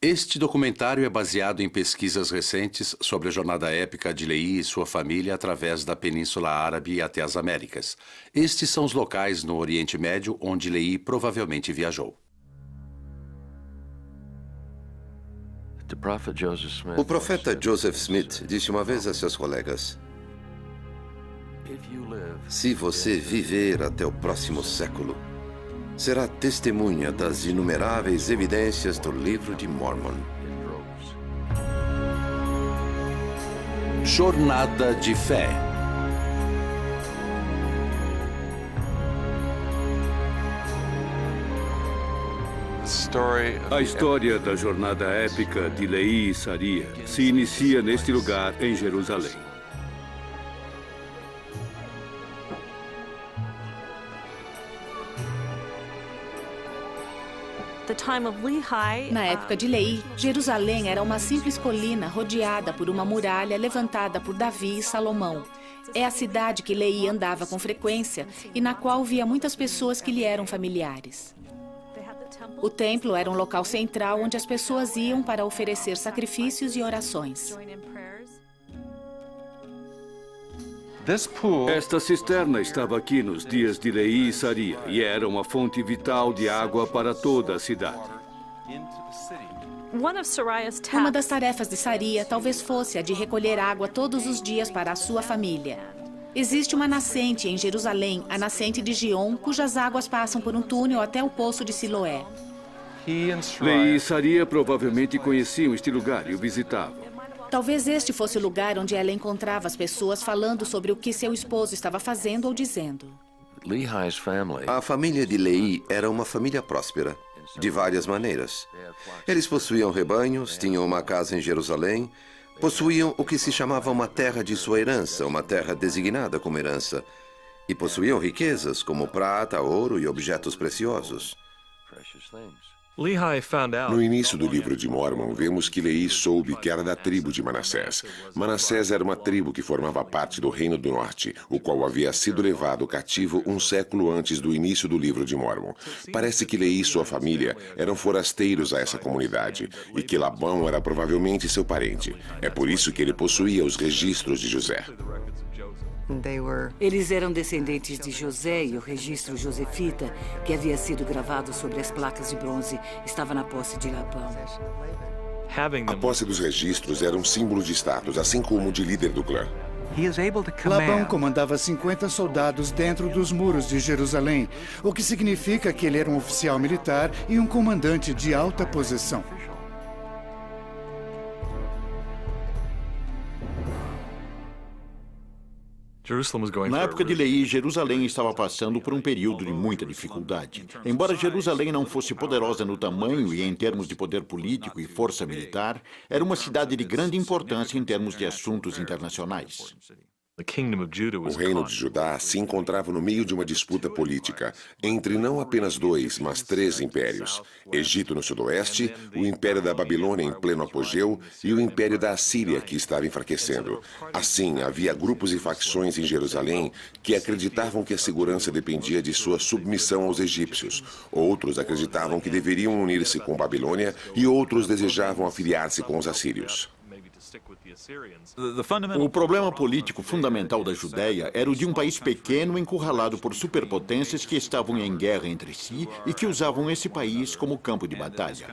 Este documentário é baseado em pesquisas recentes sobre a jornada épica de Lehi e sua família através da Península Árabe até as Américas. Estes são os locais no Oriente Médio onde Lehi provavelmente viajou. O profeta Joseph Smith disse uma vez a seus colegas: se você viver até o próximo século, será testemunha das inumeráveis evidências do Livro de Mormon. Jornada de fé. A história da jornada épica de Lehi e Saria se inicia neste lugar em Jerusalém. Na época de Lehi, Jerusalém era uma simples colina rodeada por uma muralha levantada por Davi e Salomão. É a cidade que Lehi andava com frequência e na qual via muitas pessoas que lhe eram familiares. O templo era um local central onde as pessoas iam para oferecer sacrifícios e orações. Esta cisterna estava aqui nos dias de Lehi e Saria e era uma fonte vital de água para toda a cidade. Uma das tarefas de Saria talvez fosse a de recolher água todos os dias para a sua família. Existe uma nascente em Jerusalém, a nascente de Gion, cujas águas passam por um túnel até o poço de Siloé. Lehi e Saria provavelmente conheciam este lugar e o visitavam. Talvez este fosse o lugar onde ela encontrava as pessoas falando sobre o que seu esposo estava fazendo ou dizendo. A família de Lehi era uma família próspera, de várias maneiras. Eles possuíam rebanhos, tinham uma casa em Jerusalém, possuíam o que se chamava uma terra de sua herança, uma terra designada como herança, e possuíam riquezas como prata, ouro e objetos preciosos. No início do livro de Mormon, vemos que Lehi soube que era da tribo de Manassés. Manassés era uma tribo que formava parte do Reino do Norte, o qual havia sido levado cativo um século antes do início do livro de Mormon. Parece que Lehi e sua família eram forasteiros a essa comunidade e que Labão era provavelmente seu parente. É por isso que ele possuía os registros de José. Eles eram descendentes de José e o registro josefita, que havia sido gravado sobre as placas de bronze, estava na posse de Labão. A posse dos registros era um símbolo de status, assim como o de líder do clã. Labão comandava 50 soldados dentro dos muros de Jerusalém, o que significa que ele era um oficial militar e um comandante de alta posição. Na época de Lehi, Jerusalém estava passando por um período de muita dificuldade. Embora Jerusalém não fosse poderosa no tamanho e em termos de poder político e força militar, era uma cidade de grande importância em termos de assuntos internacionais. O reino de Judá se encontrava no meio de uma disputa política entre não apenas 2, mas 3 impérios. Egito no sudoeste, o Império da Babilônia em pleno apogeu e o Império da Assíria, que estava enfraquecendo. Assim, havia grupos e facções em Jerusalém que acreditavam que a segurança dependia de sua submissão aos egípcios. Outros acreditavam que deveriam unir-se com Babilônia e outros desejavam afiliar-se com os assírios. O problema político fundamental da Judéia era o de um país pequeno encurralado por superpotências que estavam em guerra entre si e que usavam esse país como campo de batalha.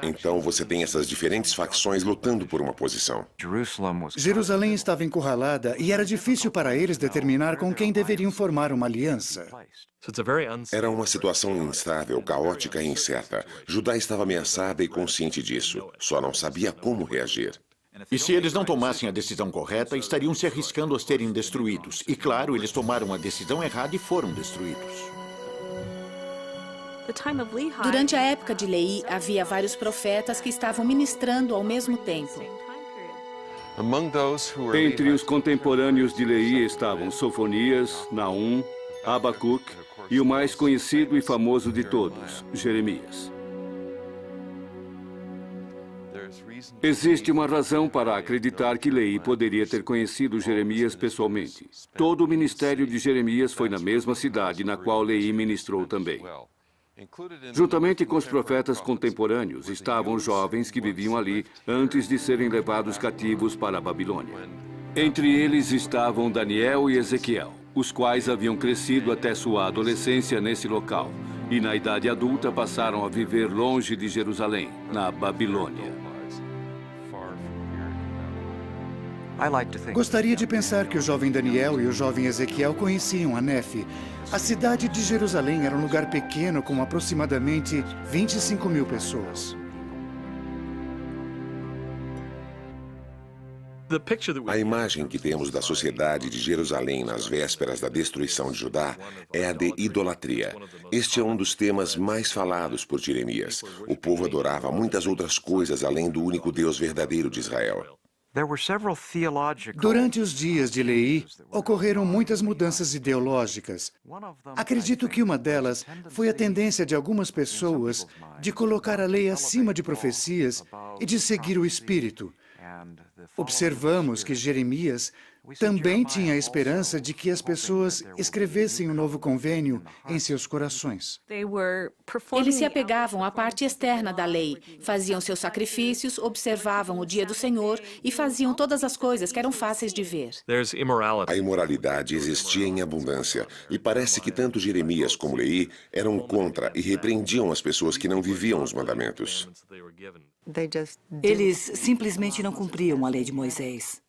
Então você tem essas diferentes facções lutando por uma posição. Jerusalém estava encurralada e era difícil para eles determinar com quem deveriam formar uma aliança. Era uma situação instável, caótica e incerta. Judá estava ameaçada e consciente disso. Só não sabia como reagir. E se eles não tomassem a decisão correta, estariam se arriscando a serem destruídos. E claro, eles tomaram a decisão errada e foram destruídos. Durante a época de Lehi, havia vários profetas que estavam ministrando ao mesmo tempo. Entre os contemporâneos de Lehi estavam Sofonias, Naum, Abacuque e o mais conhecido e famoso de todos, Jeremias. Existe uma razão para acreditar que Lehi poderia ter conhecido Jeremias pessoalmente. Todo o ministério de Jeremias foi na mesma cidade na qual Lehi ministrou também. Juntamente com os profetas contemporâneos estavam os jovens que viviam ali antes de serem levados cativos para a Babilônia. Entre eles estavam Daniel e Ezequiel, os quais haviam crescido até sua adolescência nesse local e na idade adulta passaram a viver longe de Jerusalém, na Babilônia. Gostaria de pensar que o jovem Daniel e o jovem Ezequiel conheciam a Nefe. A cidade de Jerusalém era um lugar pequeno com aproximadamente 25 mil pessoas. A imagem que temos da sociedade de Jerusalém nas vésperas da destruição de Judá é a de idolatria. Este é um dos temas mais falados por Jeremias. O povo adorava muitas outras coisas além do único Deus verdadeiro de Israel. Durante os dias de Leí, ocorreram muitas mudanças ideológicas. Acredito que uma delas foi a tendência de algumas pessoas de colocar a lei acima de profecias e de seguir o Espírito. Observamos que Jeremias também tinha a esperança de que as pessoas escrevessem um novo convênio em seus corações. Eles se apegavam à parte externa da lei, faziam seus sacrifícios, observavam o dia do Senhor e faziam todas as coisas que eram fáceis de ver. A imoralidade existia em abundância e parece que tanto Jeremias como Leí eram contra e repreendiam as pessoas que não viviam os mandamentos. Eles simplesmente não cumpriam a lei de Moisés.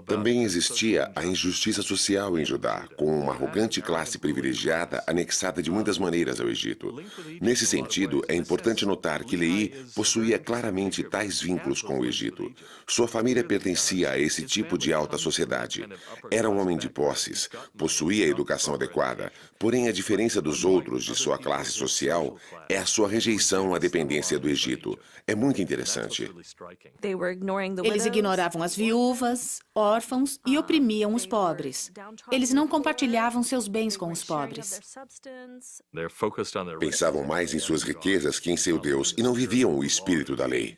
Também existia a injustiça social em Judá, com uma arrogante classe privilegiada anexada de muitas maneiras ao Egito. Nesse sentido, é importante notar que Leí possuía claramente tais vínculos com o Egito. Sua família pertencia a esse tipo de alta sociedade. Era um homem de posses, possuía a educação adequada, porém a diferença dos outros de sua classe social é a sua rejeição à dependência do Egito. É muito interessante. Eles ignoravam as viúvas, órfãos e oprimiam os pobres. Eles não compartilhavam seus bens com os pobres. Pensavam mais em suas riquezas que em seu Deus e não viviam o espírito da lei.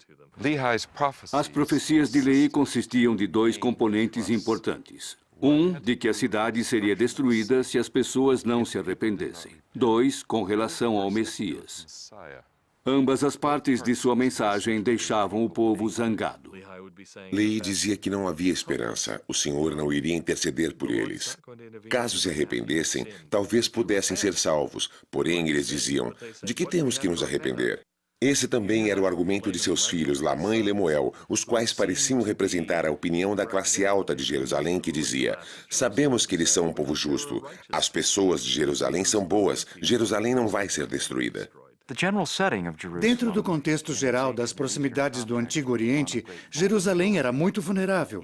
As profecias de Leí consistiam de dois componentes importantes. Um, de que a cidade seria destruída se as pessoas não se arrependessem. Dois, com relação ao Messias. Ambas as partes de sua mensagem deixavam o povo zangado. Leí dizia que não havia esperança, o Senhor não iria interceder por eles. Caso se arrependessem, talvez pudessem ser salvos, porém eles diziam, de que temos que nos arrepender? Esse também era o argumento de seus filhos, Lamã e Lemuel, os quais pareciam representar a opinião da classe alta de Jerusalém, que dizia, sabemos que eles são um povo justo, as pessoas de Jerusalém são boas, Jerusalém não vai ser destruída. Dentro do contexto geral das proximidades do Antigo Oriente, Jerusalém era muito vulnerável.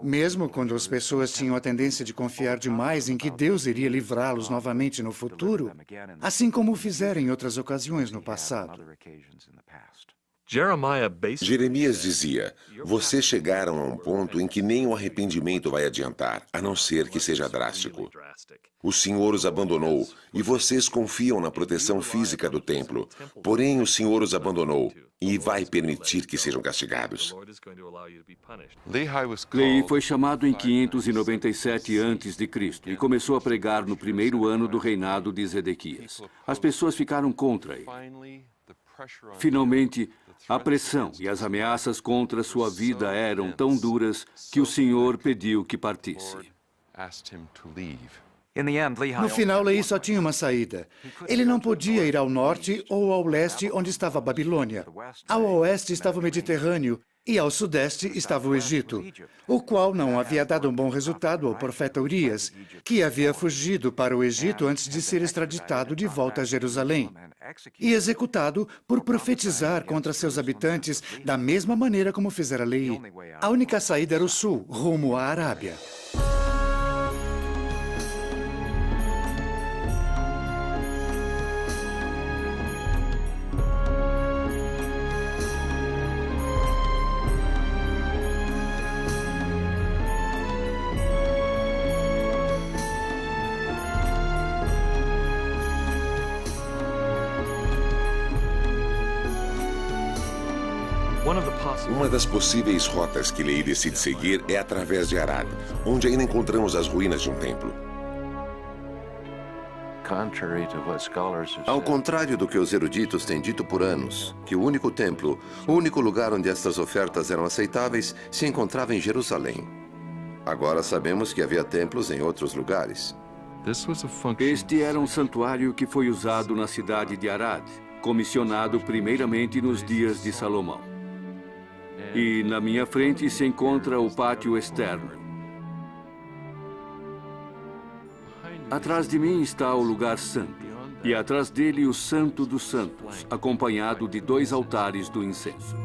Mesmo quando as pessoas tinham a tendência de confiar demais em que Deus iria livrá-los novamente no futuro, assim como o fizeram em outras ocasiões no passado. Jeremias dizia, vocês chegaram a um ponto em que nem o arrependimento vai adiantar, a não ser que seja drástico. O Senhor os abandonou, e vocês confiam na proteção física do templo. Porém, o Senhor os abandonou, e vai permitir que sejam castigados. Leí foi chamado em 597 a.C. e começou a pregar no primeiro ano do reinado de Zedequias. As pessoas ficaram contra ele. Finalmente, a pressão e as ameaças contra sua vida eram tão duras que o Senhor pediu que partisse. No final, Leí só tinha uma saída. Ele não podia ir ao norte ou ao leste, onde estava a Babilônia. Ao oeste estava o Mediterrâneo e ao sudeste estava o Egito, o qual não havia dado um bom resultado ao profeta Urias, que havia fugido para o Egito antes de ser extraditado de volta a Jerusalém e executado por profetizar contra seus habitantes da mesma maneira como fizera Leí. A única saída era o sul, rumo à Arábia. Uma das possíveis rotas que Leí decide seguir é através de Arad, onde ainda encontramos as ruínas de um templo. Ao contrário do que os eruditos têm dito por anos, que o único templo, o único lugar onde estas ofertas eram aceitáveis, se encontrava em Jerusalém. Agora sabemos que havia templos em outros lugares. Este era um santuário que foi usado na cidade de Arad, comissionado primeiramente nos dias de Salomão. E na minha frente se encontra o pátio externo. Atrás de mim está o lugar santo, e atrás dele o Santo dos Santos, acompanhado de 2 altares do incenso.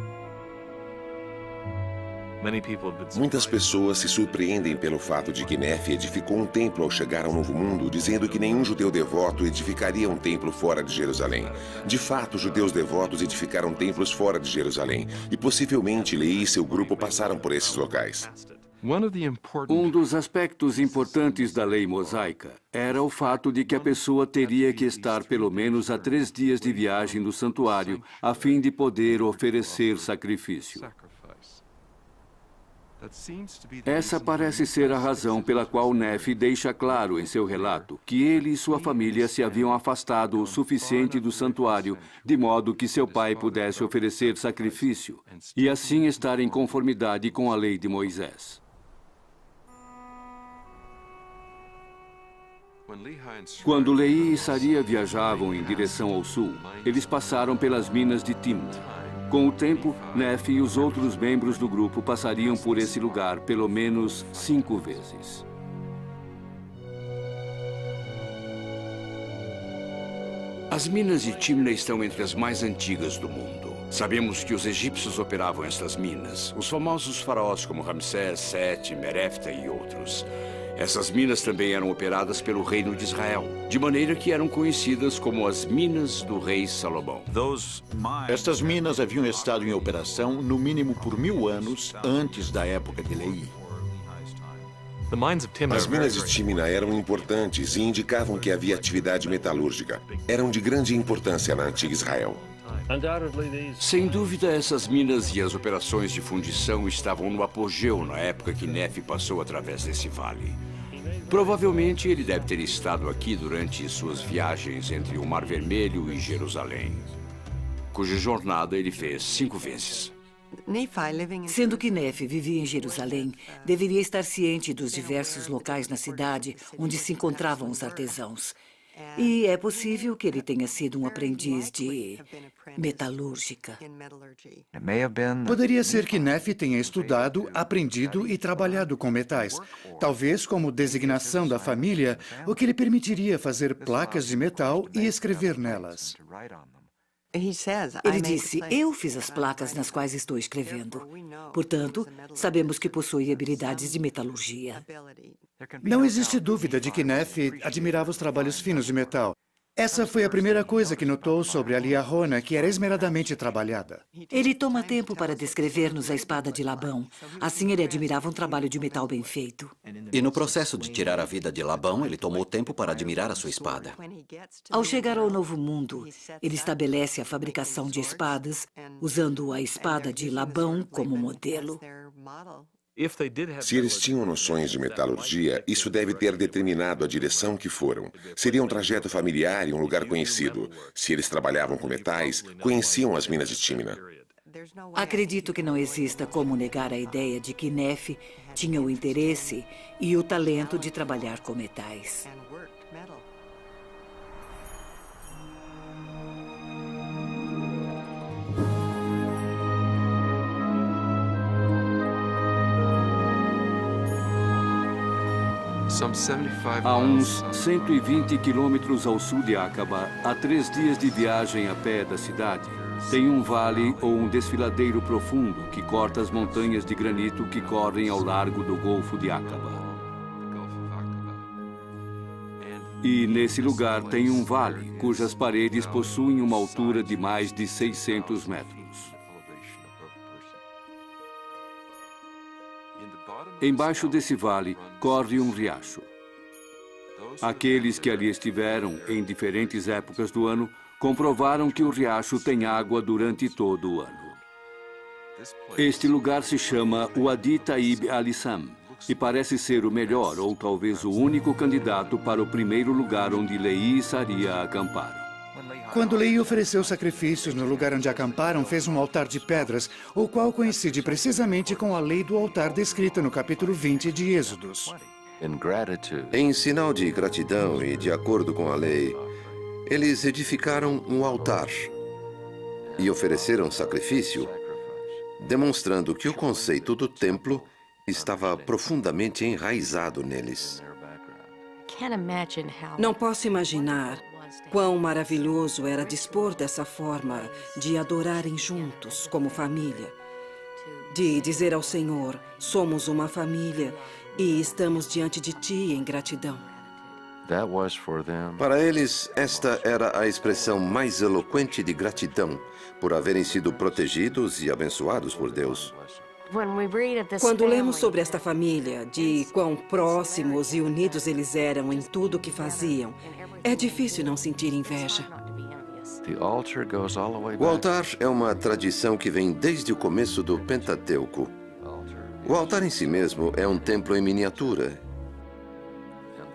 Muitas pessoas se surpreendem pelo fato de que Nefe edificou um templo ao chegar ao Novo Mundo, dizendo que nenhum judeu devoto edificaria um templo fora de Jerusalém. De fato, judeus devotos edificaram templos fora de Jerusalém, e possivelmente Leí e seu grupo passaram por esses locais. Um dos aspectos importantes da lei mosaica era o fato de que a pessoa teria que estar pelo menos a 3 dias de viagem do santuário a fim de poder oferecer sacrifício. Essa parece ser a razão pela qual Nefe deixa claro em seu relato que ele e sua família se haviam afastado o suficiente do santuário, de modo que seu pai pudesse oferecer sacrifício e assim estar em conformidade com a lei de Moisés. Quando Leí e Saria viajavam em direção ao sul, eles passaram pelas minas de Timna. Com o tempo, Nefe e os outros membros do grupo passariam por esse lugar pelo menos 5 vezes. As minas de Timna estão entre as mais antigas do mundo. Sabemos que os egípcios operavam estas minas, os famosos faraós como Ramsés, Sete, Merefta e outros. Essas minas também eram operadas pelo reino de Israel, de maneira que eram conhecidas como as minas do rei Salomão. Estas minas haviam estado em operação no mínimo por 1000 anos antes da época de Leí. As minas de Timna eram importantes e indicavam que havia atividade metalúrgica. Eram de grande importância na antiga Israel. Sem dúvida, essas minas e as operações de fundição estavam no apogeu na época que Nefe passou através desse vale. Provavelmente ele deve ter estado aqui durante suas viagens entre o Mar Vermelho e Jerusalém, cuja jornada ele fez 5 vezes. Sendo que Nefe vivia em Jerusalém, deveria estar ciente dos diversos locais na cidade onde se encontravam os artesãos. E é possível que ele tenha sido um aprendiz de metalúrgica. Poderia ser que Nefe tenha estudado, aprendido e trabalhado com metais. Talvez como designação da família, o que lhe permitiria fazer placas de metal e escrever nelas. Ele disse, eu fiz as placas nas quais estou escrevendo. Portanto, sabemos que possui habilidades de metalurgia. Não existe dúvida de que Nefe admirava os trabalhos finos de metal. Essa foi a primeira coisa que notou sobre a liarrona, que era esmeradamente trabalhada. Ele toma tempo para descrever-nos a espada de Labão. Assim, ele admirava um trabalho de metal bem feito. E no processo de tirar a vida de Labão, ele tomou tempo para admirar a sua espada. Ao chegar ao Novo Mundo, ele estabelece a fabricação de espadas, usando a espada de Labão como modelo. Se eles tinham noções de metalurgia, isso deve ter determinado a direção que foram. Seria um trajeto familiar e um lugar conhecido. Se eles trabalhavam com metais, conheciam as minas de Timna. Acredito que não exista como negar a ideia de que Nefe tinha o interesse e o talento de trabalhar com metais. A uns 120 quilômetros ao sul de Acaba, a 3 dias de viagem a pé da cidade, tem um vale ou um desfiladeiro profundo que corta as montanhas de granito que correm ao largo do Golfo de Acaba. E nesse lugar tem um vale cujas paredes possuem uma altura de mais de 600 metros. Embaixo desse vale corre um riacho. Aqueles que ali estiveram em diferentes épocas do ano comprovaram que o riacho tem água durante todo o ano. Este lugar se chama Wadi Taib al-Issam, e parece ser o melhor ou talvez o único candidato para o primeiro lugar onde Lehi e Saria acamparam. Quando Lehi ofereceu sacrifícios no lugar onde acamparam, fez um altar de pedras, o qual coincide precisamente com a lei do altar descrita no capítulo 20 de Êxodos. Em sinal de gratidão e de acordo com a lei, eles edificaram um altar e ofereceram sacrifício, demonstrando que o conceito do templo estava profundamente enraizado neles. Não posso imaginar quão maravilhoso era dispor dessa forma de adorarem juntos como família, de dizer ao Senhor, somos uma família e estamos diante de Ti em gratidão. Para eles, esta era a expressão mais eloquente de gratidão por haverem sido protegidos e abençoados por Deus. Quando lemos sobre esta família, de quão próximos e unidos eles eram em tudo o que faziam, é difícil não sentir inveja. O altar é uma tradição que vem desde o começo do Pentateuco. O altar em si mesmo é um templo em miniatura.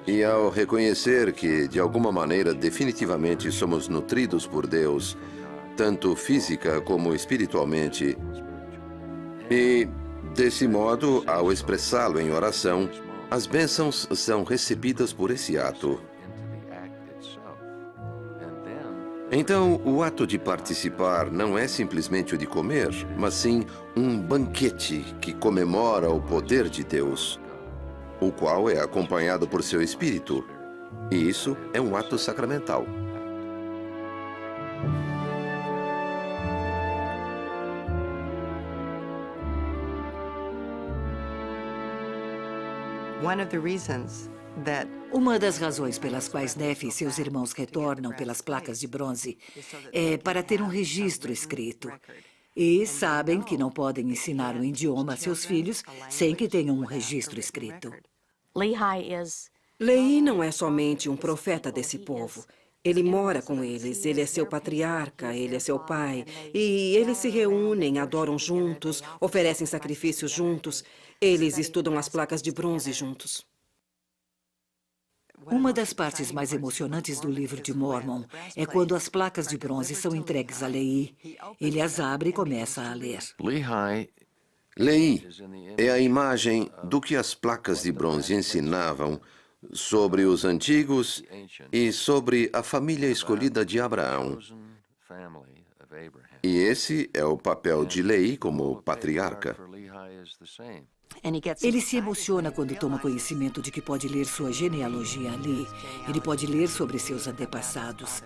E ao reconhecer que, de alguma maneira, definitivamente somos nutridos por Deus, tanto física como espiritualmente, e, desse modo, ao expressá-lo em oração, as bênçãos são recebidas por esse ato. Então, o ato de participar não é simplesmente o de comer, mas sim um banquete que comemora o poder de Deus, o qual é acompanhado por seu Espírito. E isso é um ato sacramental. Uma das razões pelas quais Nefe e seus irmãos retornam pelas placas de bronze é para ter um registro escrito. E sabem que não podem ensinar um idioma a seus filhos sem que tenham um registro escrito. Lehi não é somente um profeta desse povo. Ele mora com eles, ele é seu patriarca, ele é seu pai. E eles se reúnem, adoram juntos, oferecem sacrifícios juntos. Eles estudam as placas de bronze juntos. Uma das partes mais emocionantes do livro de Mormon é quando as placas de bronze são entregues a Lehi. Ele as abre e começa a ler. Lehi é a imagem do que as placas de bronze ensinavam sobre os antigos e sobre a família escolhida de Abraão. E esse é o papel de Lehi como patriarca. Ele se emociona quando toma conhecimento de que pode ler sua genealogia ali. Ele pode ler sobre seus antepassados.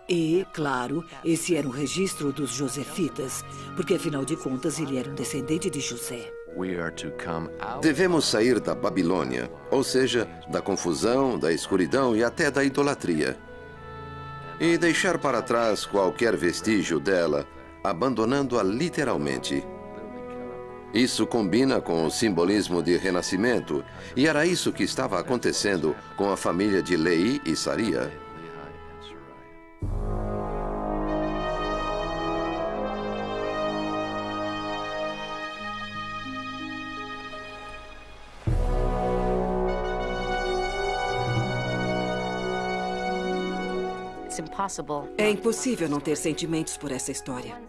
E, claro, esse era um registro dos Josefitas, porque, afinal de contas, ele era um descendente de José. Devemos sair da Babilônia, ou seja, da confusão, da escuridão e até da idolatria, e deixar para trás qualquer vestígio dela, abandonando-a literalmente. Isso combina com o simbolismo de renascimento, e era isso que estava acontecendo com a família de Lehi e Saria. É impossível não ter sentimentos por essa história.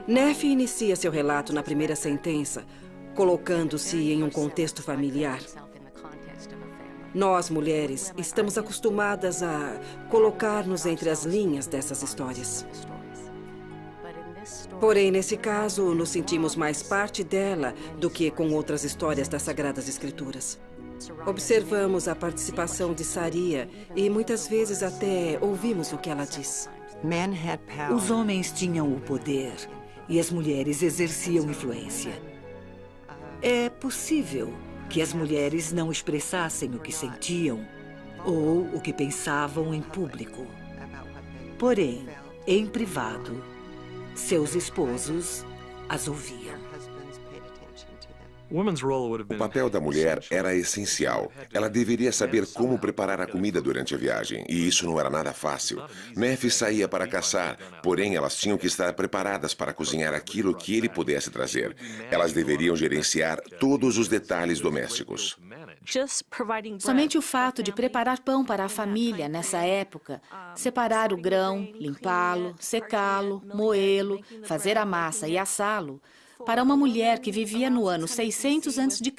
Nefe inicia seu relato na primeira sentença, colocando-se em um contexto familiar. Nós, mulheres, estamos acostumadas a colocar-nos entre as linhas dessas histórias. Porém, nesse caso, nos sentimos mais parte dela do que com outras histórias das Sagradas Escrituras. Observamos a participação de Saria e muitas vezes até ouvimos o que ela diz. Os homens tinham o poder e as mulheres exerciam influência. É possível que as mulheres não expressassem o que sentiam ou o que pensavam em público. Porém, em privado, seus esposos as ouviam. O papel da mulher era essencial. Ela deveria saber como preparar a comida durante a viagem, e isso não era nada fácil. Nefe saía para caçar, porém elas tinham que estar preparadas para cozinhar aquilo que ele pudesse trazer. Elas deveriam gerenciar todos os detalhes domésticos. Somente o fato de preparar pão para a família nessa época, separar o grão, limpá-lo, secá-lo, moê-lo, fazer a massa e assá-lo, para uma mulher que vivia no ano 600 a.C.,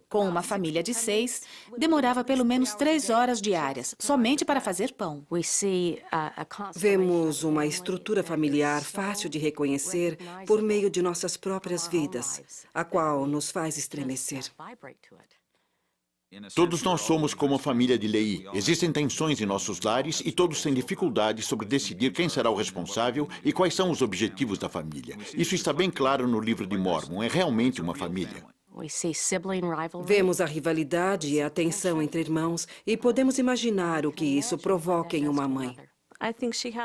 com uma família de 6, demorava pelo menos 3 horas diárias, somente para fazer pão. Vemos uma estrutura familiar fácil de reconhecer por meio de nossas próprias vidas, a qual nos faz estremecer. Todos nós somos como a família de Leí. Existem tensões em nossos lares e todos têm dificuldades sobre decidir quem será o responsável e quais são os objetivos da família. Isso está bem claro no livro de Mórmon. É realmente uma família. Vemos a rivalidade e a tensão entre irmãos e podemos imaginar o que isso provoca em uma mãe.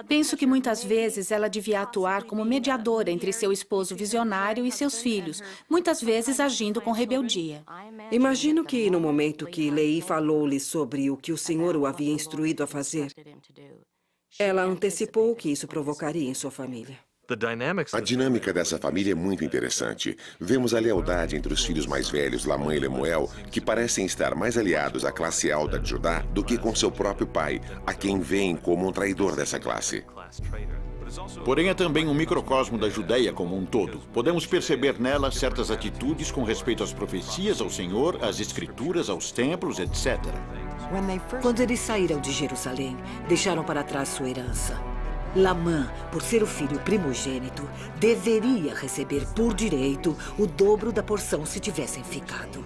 Penso que muitas vezes ela devia atuar como mediadora entre seu esposo visionário e seus filhos, muitas vezes agindo com rebeldia. Imagino que no momento que Leí falou-lhe sobre o que o Senhor o havia instruído a fazer, ela antecipou o que isso provocaria em sua família. A dinâmica dessa família é muito interessante. Vemos a lealdade entre os filhos mais velhos, Lamã e Lemuel, que parecem estar mais aliados à classe alta de Judá do que com seu próprio pai, a quem veem como um traidor dessa classe. Porém, é também um microcosmo da Judéia como um todo. Podemos perceber nela certas atitudes com respeito às profecias, ao Senhor, às Escrituras, aos templos, etc. Quando eles saíram de Jerusalém, deixaram para trás sua herança. Lamã, por ser o filho primogênito, deveria receber por direito o dobro da porção se tivessem ficado.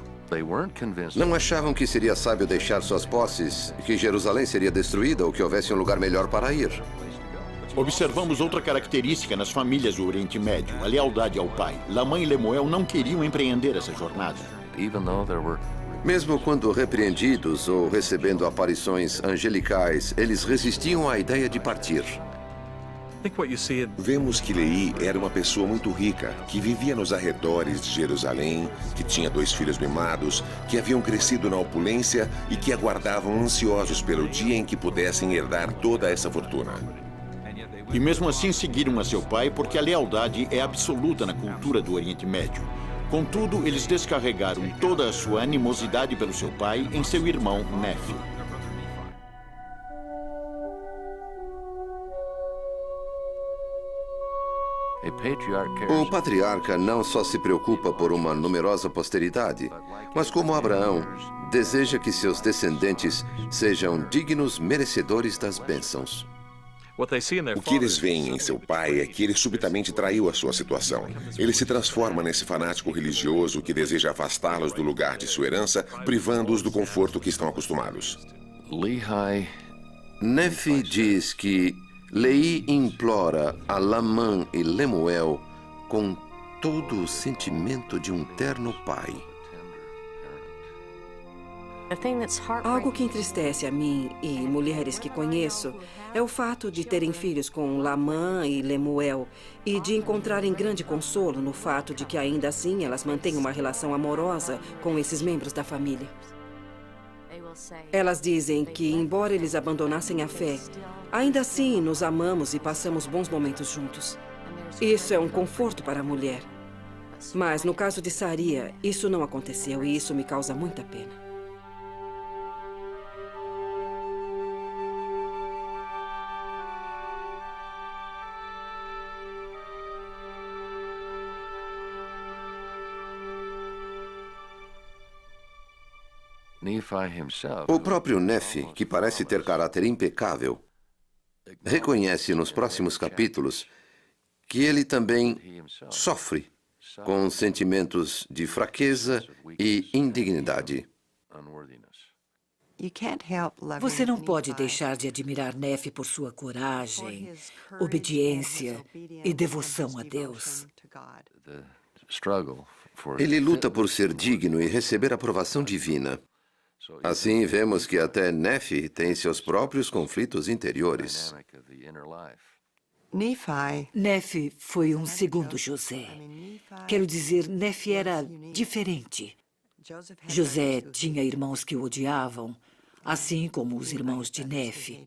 Não achavam que seria sábio deixar suas posses, que Jerusalém seria destruída ou que houvesse um lugar melhor para ir. Observamos outra característica nas famílias do Oriente Médio, a lealdade ao pai. Lamã e Lemuel não queriam empreender essa jornada. Mesmo quando repreendidos ou recebendo aparições angelicais, eles resistiam à ideia de partir. Vemos que Leí era uma pessoa muito rica, que vivia nos arredores de Jerusalém, que tinha 2 filhos mimados, que haviam crescido na opulência e que aguardavam ansiosos pelo dia em que pudessem herdar toda essa fortuna. E mesmo assim seguiram a seu pai porque a lealdade é absoluta na cultura do Oriente Médio. Contudo, eles descarregaram toda a sua animosidade pelo seu pai em seu irmão Nefe. O patriarca não só se preocupa por uma numerosa posteridade, mas como Abraão, deseja que seus descendentes sejam dignos merecedores das bênçãos. O que eles veem em seu pai é que ele subitamente traiu a sua situação. Ele se transforma nesse fanático religioso que deseja afastá-los do lugar de sua herança, privando-os do conforto que estão acostumados. Nefe diz que Leí implora a Lamã e Lemuel com todo o sentimento de um terno pai. Algo que entristece a mim e mulheres que conheço é o fato de terem filhos com Lamã e Lemuel e de encontrarem grande consolo no fato de que ainda assim elas mantêm uma relação amorosa com esses membros da família. Elas dizem que, embora eles abandonassem a fé, ainda assim nos amamos e passamos bons momentos juntos. Isso é um conforto para a mulher. Mas no caso de Saria, isso não aconteceu e isso me causa muita pena. O próprio Nefe, que parece ter caráter impecável, reconhece nos próximos capítulos que ele também sofre com sentimentos de fraqueza e indignidade. Você não pode deixar de admirar Nefe por sua coragem, obediência e devoção a Deus. Ele luta por ser digno e receber aprovação divina. Assim, vemos que até Nefe tem seus próprios conflitos interiores. Nefe foi um segundo José. Quero dizer, Nefe era diferente. José tinha irmãos que o odiavam, assim como os irmãos de Nefe.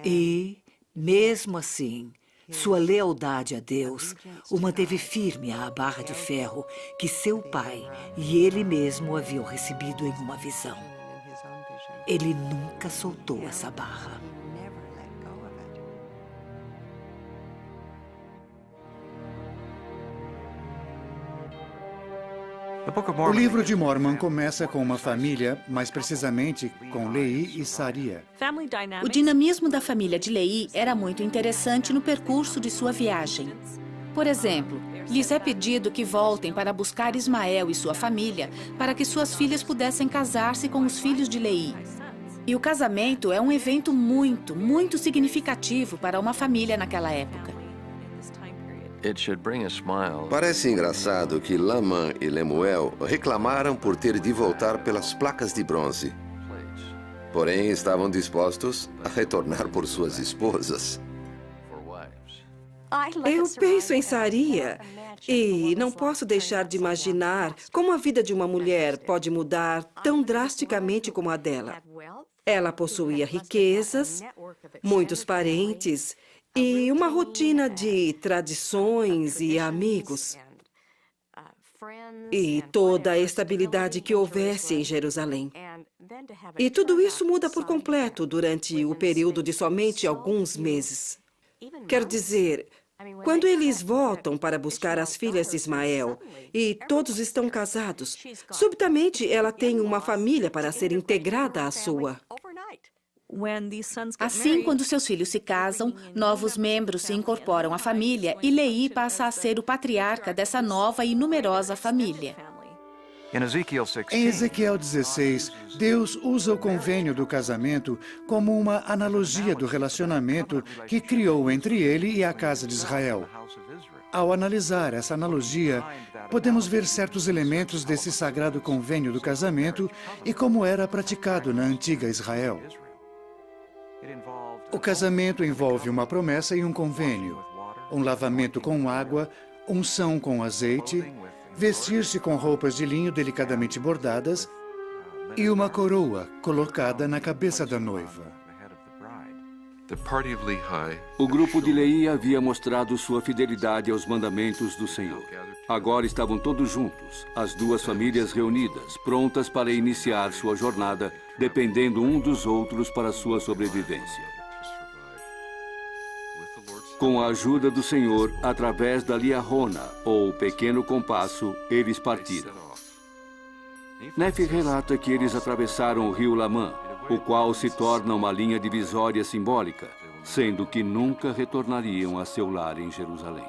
E, mesmo assim, sua lealdade a Deus o manteve firme à barra de ferro que seu pai e ele mesmo haviam recebido em uma visão. Ele nunca soltou essa barra. O livro de Mormon começa com uma família, mais precisamente com Lehi e Saria. O dinamismo da família de Lehi era muito interessante no percurso de sua viagem. Por exemplo, lhes é pedido que voltem para buscar Ismael e sua família, para que suas filhas pudessem casar-se com os filhos de Lehi. E o casamento é um evento muito significativo para uma família naquela época. Parece engraçado que Laman e Lemuel reclamaram por ter de voltar pelas placas de bronze. Porém, estavam dispostos a retornar por suas esposas. Eu penso em Saria e não posso deixar de imaginar como a vida de uma mulher pode mudar tão drasticamente como a dela. Ela possuía riquezas, muitos parentes e uma rotina de tradições e amigos. E toda a estabilidade que houvesse em Jerusalém. E tudo isso muda por completo durante o período de somente alguns meses. Quer dizer, quando eles voltam para buscar as filhas de Ismael e todos estão casados, subitamente ela tem uma família para ser integrada à sua. Assim, quando seus filhos se casam, novos membros se incorporam à família e Lehi passa a ser o patriarca dessa nova e numerosa família. Em Ezequiel 16, Deus usa o convênio do casamento como uma analogia do relacionamento que criou entre ele e a casa de Israel. Ao analisar essa analogia, podemos ver certos elementos desse sagrado convênio do casamento e como era praticado na antiga Israel. O casamento envolve uma promessa e um convênio, um lavamento com água, unção com azeite, vestir-se com roupas de linho delicadamente bordadas e uma coroa colocada na cabeça da noiva. O grupo de Lehi havia mostrado sua fidelidade aos mandamentos do Senhor. Agora estavam todos juntos, as duas famílias reunidas, prontas para iniciar sua jornada, dependendo um dos outros para sua sobrevivência. Com a ajuda do Senhor, através da liahona, ou pequeno compasso, eles partiram. Nefe relata que eles atravessaram o rio Lamã, o qual se torna uma linha divisória simbólica, sendo que nunca retornariam a seu lar em Jerusalém.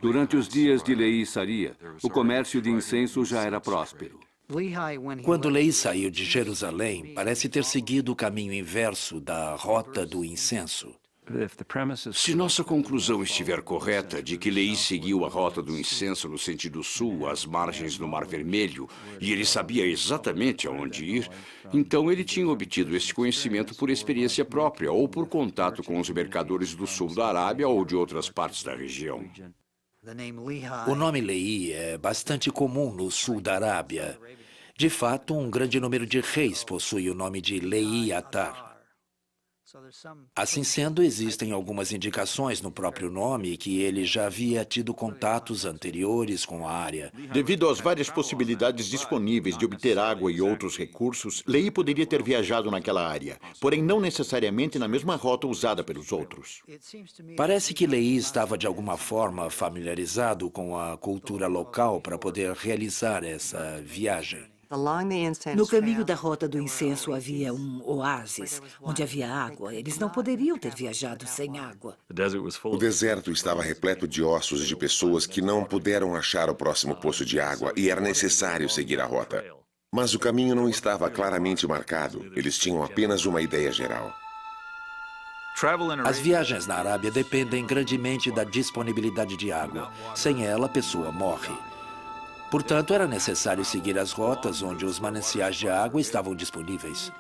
Durante os dias de Lehi e Saria, o comércio de incenso já era próspero. Quando Lehi saiu de Jerusalém, parece ter seguido o caminho inverso da rota do incenso. Se nossa conclusão estiver correta de que Lehi seguiu a rota do incenso no sentido sul, às margens do Mar Vermelho, e ele sabia exatamente aonde ir, então ele tinha obtido esse conhecimento por experiência própria ou por contato com os mercadores do sul da Arábia ou de outras partes da região. O nome Lehi é bastante comum no sul da Arábia. De fato, um grande número de reis possui o nome de Lehi Atar. Assim sendo, existem algumas indicações no próprio nome que ele já havia tido contatos anteriores com a área. Devido às várias possibilidades disponíveis de obter água e outros recursos, Lehi poderia ter viajado naquela área, porém não necessariamente na mesma rota usada pelos outros. Parece que Lehi estava de alguma forma familiarizado com a cultura local para poder realizar essa viagem. No caminho da rota do incenso havia um oásis, onde havia água. Eles não poderiam ter viajado sem água. O deserto estava repleto de ossos de pessoas que não puderam achar o próximo poço de água e era necessário seguir a rota. Mas o caminho não estava claramente marcado. Eles tinham apenas uma ideia geral. As viagens na Arábia dependem grandemente da disponibilidade de água. Sem ela, a pessoa morre. Portanto, era necessário seguir as rotas onde os mananciais de água estavam disponíveis.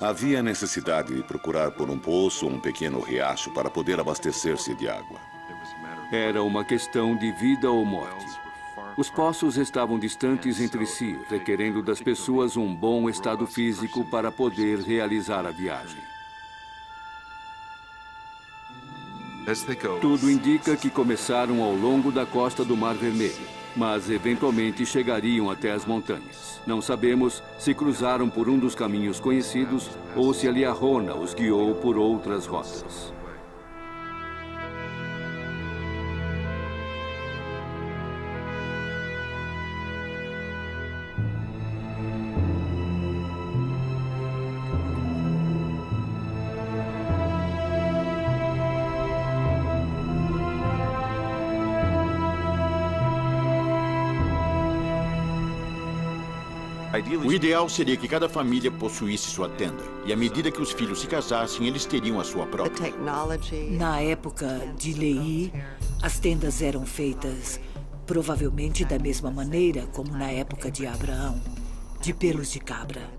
Havia necessidade de procurar por um poço ou um pequeno riacho para poder abastecer-se de água. Era uma questão de vida ou morte. Os poços estavam distantes entre si, requerendo das pessoas um bom estado físico para poder realizar a viagem. Tudo indica que começaram ao longo da costa do Mar Vermelho, mas eventualmente chegariam até as montanhas. Não sabemos se cruzaram por um dos caminhos conhecidos ou se a Liahona os guiou por outras rotas. O ideal seria que cada família possuísse sua tenda. E à medida que os filhos se casassem, eles teriam a sua própria. Na época de Lehi, as tendas eram feitas provavelmente da mesma maneira como na época de Abraão, de pelos de cabra.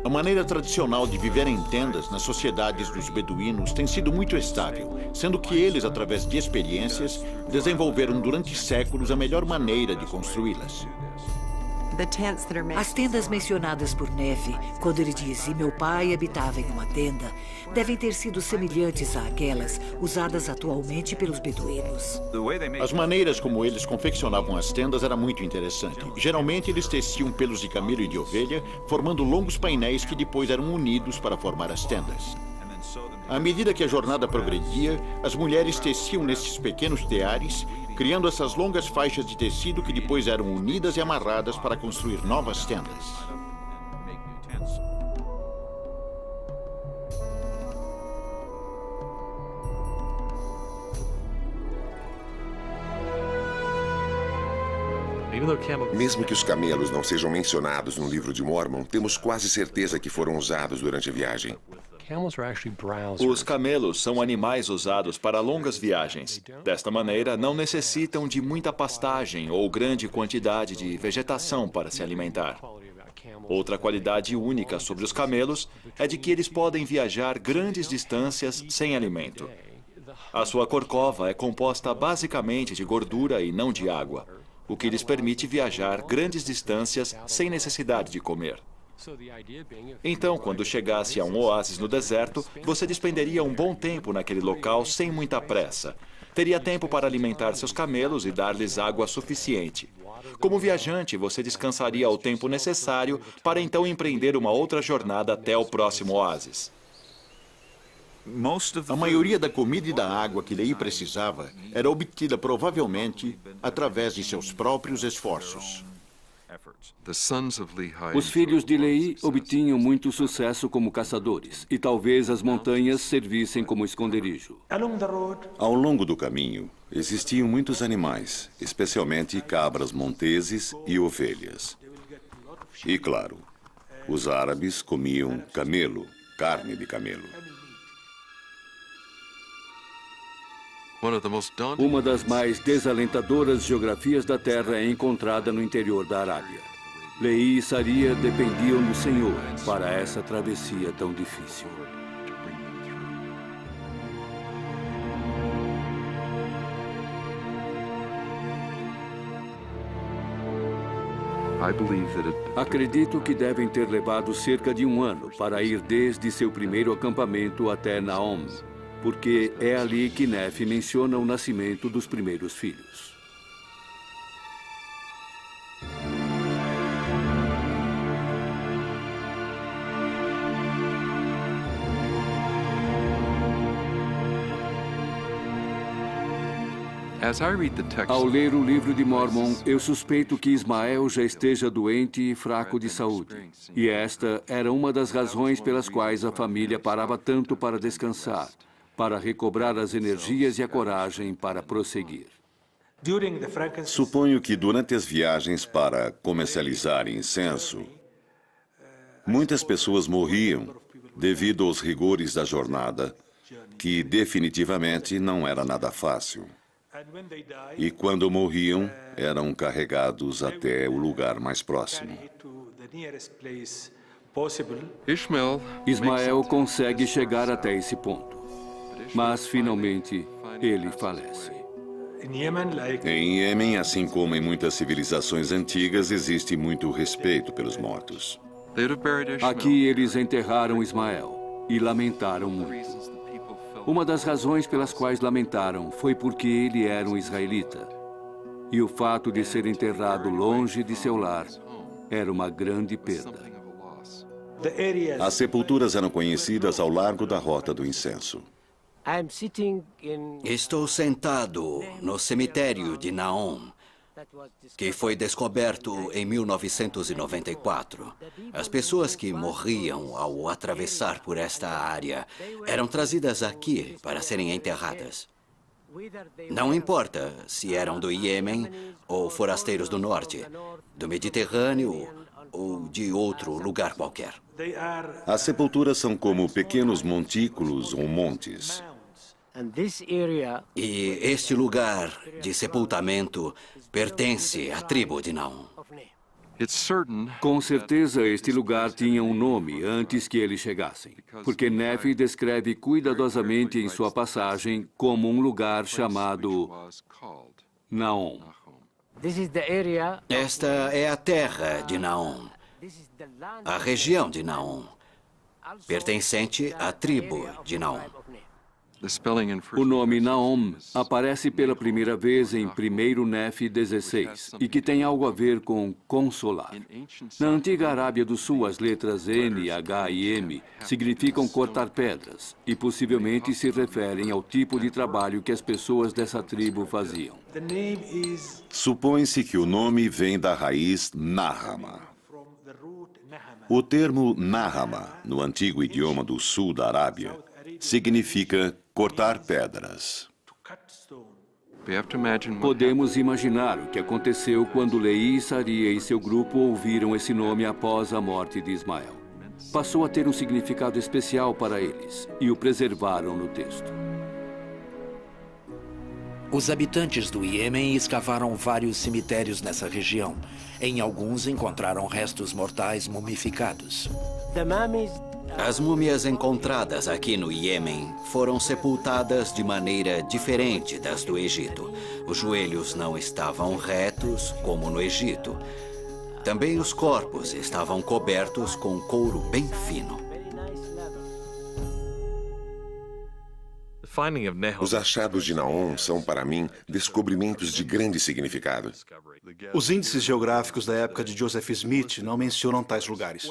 A maneira tradicional de viver em tendas nas sociedades dos beduínos tem sido muito estável, sendo que eles, através de experiências, desenvolveram durante séculos a melhor maneira de construí-las. As tendas mencionadas por Nefe, quando ele diz, e meu pai habitava em uma tenda, devem ter sido semelhantes àquelas usadas atualmente pelos beduínos. As maneiras como eles confeccionavam as tendas era muito interessante. Geralmente eles teciam pelos de camelo e de ovelha, formando longos painéis que depois eram unidos para formar as tendas. À medida que a jornada progredia, as mulheres teciam nesses pequenos teares, criando essas longas faixas de tecido que depois eram unidas e amarradas para construir novas tendas. Mesmo que os camelos não sejam mencionados no livro de Mormon, temos quase certeza que foram usados durante a viagem. Os camelos são animais usados para longas viagens. Desta maneira, não necessitam de muita pastagem ou grande quantidade de vegetação para se alimentar. Outra qualidade única sobre os camelos é de que eles podem viajar grandes distâncias sem alimento. A sua corcova é composta basicamente de gordura e não de água, o que lhes permite viajar grandes distâncias sem necessidade de comer. Então, quando chegasse a um oásis no deserto, você despenderia um bom tempo naquele local sem muita pressa. Teria tempo para alimentar seus camelos e dar-lhes água suficiente. Como viajante, você descansaria o tempo necessário para então empreender uma outra jornada até o próximo oásis. A maioria da comida e da água que Lehi precisava era obtida provavelmente através de seus próprios esforços. Os filhos de Lehi obtinham muito sucesso como caçadores, e talvez as montanhas servissem como esconderijo. Ao longo do caminho, existiam muitos animais, especialmente cabras monteses e ovelhas. E, claro, os árabes comiam camelo, carne de camelo. Uma das mais desalentadoras geografias da Terra é encontrada no interior da Arábia. Lehi e Saria dependiam do Senhor para essa travessia tão difícil. Acredito que devem ter levado cerca de 1 ano para ir desde seu primeiro acampamento até Naom, porque é ali que Nefe menciona o nascimento dos primeiros filhos. Ao ler o livro de Mormon, eu suspeito que Ismael já esteja doente e fraco de saúde. E esta era uma das razões pelas quais a família parava tanto para descansar, para recobrar as energias e a coragem para prosseguir. Suponho que durante as viagens para comercializar incenso, muitas pessoas morriam devido aos rigores da jornada, que definitivamente não era nada fácil. E quando morriam, eram carregados até o lugar mais próximo. Ismael consegue chegar até esse ponto, mas finalmente ele falece. Em Iêmen, assim como em muitas civilizações antigas, existe muito respeito pelos mortos. Aqui eles enterraram Ismael e lamentaram muito. Uma das razões pelas quais lamentaram foi porque ele era um israelita. E o fato de ser enterrado longe de seu lar era uma grande perda. As sepulturas eram conhecidas ao largo da Rota do Incenso. Estou sentado no cemitério de Naom, que foi descoberto em 1994. As pessoas que morriam ao atravessar por esta área eram trazidas aqui para serem enterradas. Não importa se eram do Iêmen ou forasteiros do norte, do Mediterrâneo ou de outro lugar qualquer. As sepulturas são como pequenos montículos ou montes. E este lugar de sepultamento pertence à tribo de Naom. Com certeza, este lugar tinha um nome antes que eles chegassem, porque Nefi descreve cuidadosamente em sua passagem como um lugar chamado Naom. Esta é a terra de Naom, a região de Naom, pertencente à tribo de Naom. O nome Naom aparece pela primeira vez em 1 Nefi 16, e que tem algo a ver com consolar. Na antiga Arábia do Sul, as letras N, H e M significam cortar pedras, e possivelmente se referem ao tipo de trabalho que as pessoas dessa tribo faziam. Supõe-se que o nome vem da raiz Nahama. O termo Nahama, no antigo idioma do sul da Arábia, significa cortar pedras. Podemos imaginar o que aconteceu quando Leí, Saria e seu grupo ouviram esse nome após a morte de Ismael. Passou a ter um significado especial para eles e o preservaram no texto. Os habitantes do Iêmen escavaram vários cemitérios nessa região. Em alguns encontraram restos mortais mumificados. As múmias encontradas aqui no Iêmen foram sepultadas de maneira diferente das do Egito. Os joelhos não estavam retos, como no Egito. Também os corpos estavam cobertos com couro bem fino. Os achados de Naom são, para mim, descobrimentos de grande significado. Os índices geográficos da época de Joseph Smith não mencionam tais lugares.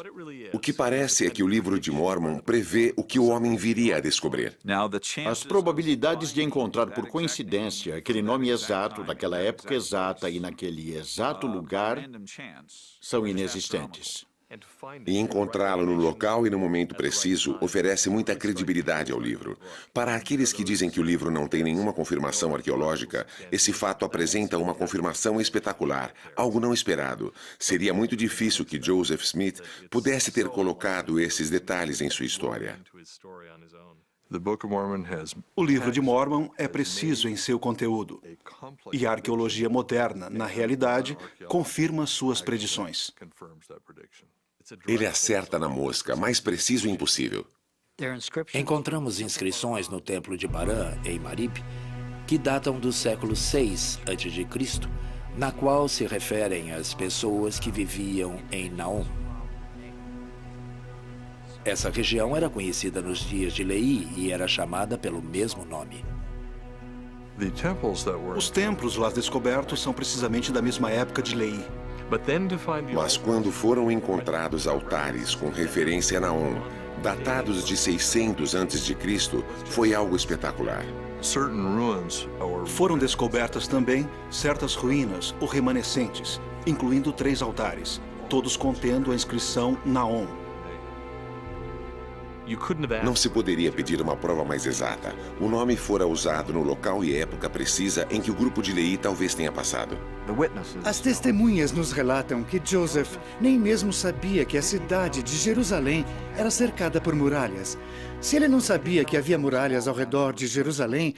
O que parece é que o livro de Mormon prevê o que o homem viria a descobrir. As probabilidades de encontrar por coincidência aquele nome exato, naquela época exata e naquele exato lugar são inexistentes. E encontrá-lo no local e no momento preciso oferece muita credibilidade ao livro. Para aqueles que dizem que o livro não tem nenhuma confirmação arqueológica, esse fato apresenta uma confirmação espetacular, algo não esperado. Seria muito difícil que Joseph Smith pudesse ter colocado esses detalhes em sua história. O livro de Mormon é preciso em seu conteúdo. E a arqueologia moderna, na realidade, confirma suas predições. Ele acerta na mosca, mais preciso impossível. Encontramos inscrições no templo de Barã, em Marib, que datam do século VI a.C., na qual se referem às pessoas que viviam em Naom. Essa região era conhecida nos dias de Leí e era chamada pelo mesmo nome. Os templos lá descobertos são precisamente da mesma época de Leí. Mas quando foram encontrados altares com referência a Naom, datados de 600 a.C., foi algo espetacular. Foram descobertas também certas ruínas ou remanescentes, incluindo 3 altares, todos contendo a inscrição Naom. Não se poderia pedir uma prova mais exata. O nome fora usado no local e época precisa em que o grupo de Leí talvez tenha passado. As testemunhas nos relatam que Joseph nem mesmo sabia que a cidade de Jerusalém era cercada por muralhas. Se ele não sabia que havia muralhas ao redor de Jerusalém,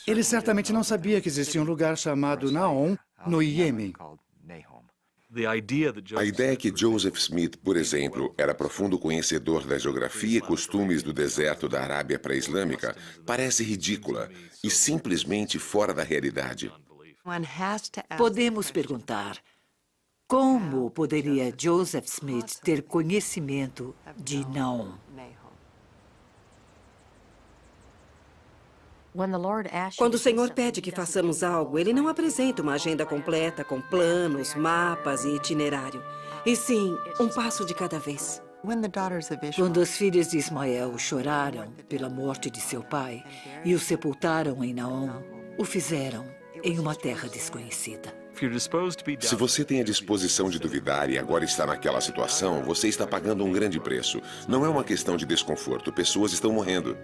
ele certamente não sabia que existia um lugar chamado Naom, no Iêmen. A ideia que Joseph Smith, por exemplo, era profundo conhecedor da geografia e costumes do deserto da Arábia pré-islâmica parece ridícula e simplesmente fora da realidade. Podemos perguntar, como poderia Joseph Smith ter conhecimento de Naom? Quando o Senhor pede que façamos algo, Ele não apresenta uma agenda completa com planos, mapas e itinerário. E sim, um passo de cada vez. Quando as filhas de Ismael choraram pela morte de seu pai e o sepultaram em Naom, o fizeram em uma terra desconhecida. Se você tem a disposição de duvidar e agora está naquela situação, você está pagando um grande preço. Não é uma questão de desconforto, pessoas estão morrendo.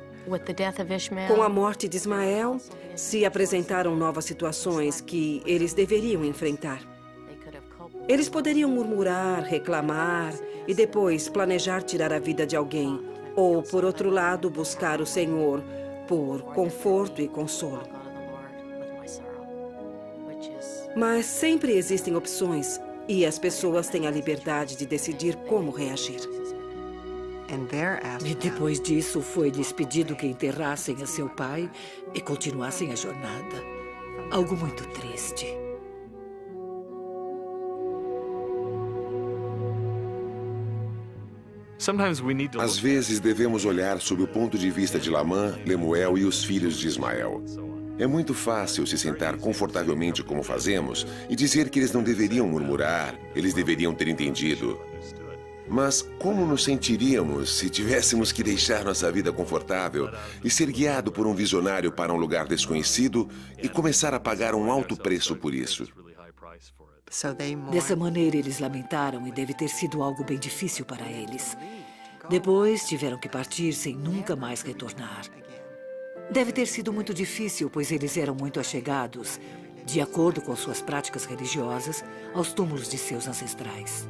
Com a morte de Ismael, se apresentaram novas situações que eles deveriam enfrentar. Eles poderiam murmurar, reclamar e depois planejar tirar a vida de alguém. Ou, por outro lado, buscar o Senhor por conforto e consolo. Mas sempre existem opções e as pessoas têm a liberdade de decidir como reagir. E depois disso, foi-lhes pedido que enterrassem a seu pai e continuassem a jornada. Algo muito triste. Às vezes devemos olhar sob o ponto de vista de Lamã, Lemuel e os filhos de Ismael. É muito fácil se sentar confortavelmente como fazemos e dizer que eles não deveriam murmurar, eles deveriam ter entendido. Mas como nos sentiríamos se tivéssemos que deixar nossa vida confortável e ser guiado por um visionário para um lugar desconhecido e começar a pagar um alto preço por isso? Dessa maneira, eles lamentaram e deve ter sido algo bem difícil para eles. Depois, tiveram que partir sem nunca mais retornar. Deve ter sido muito difícil, pois eles eram muito achegados, de acordo com suas práticas religiosas, aos túmulos de seus ancestrais.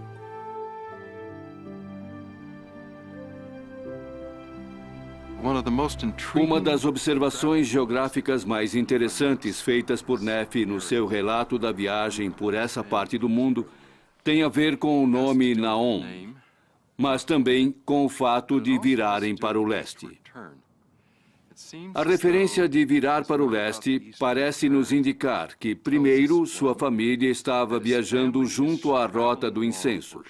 Uma das observações geográficas mais interessantes feitas por Neff no seu relato da viagem por essa parte do mundo tem a ver com o nome Naom, mas também com o fato de virarem para o leste. A referência de virar para o leste parece nos indicar que, primeiro, sua família estava viajando junto à rota do incenso,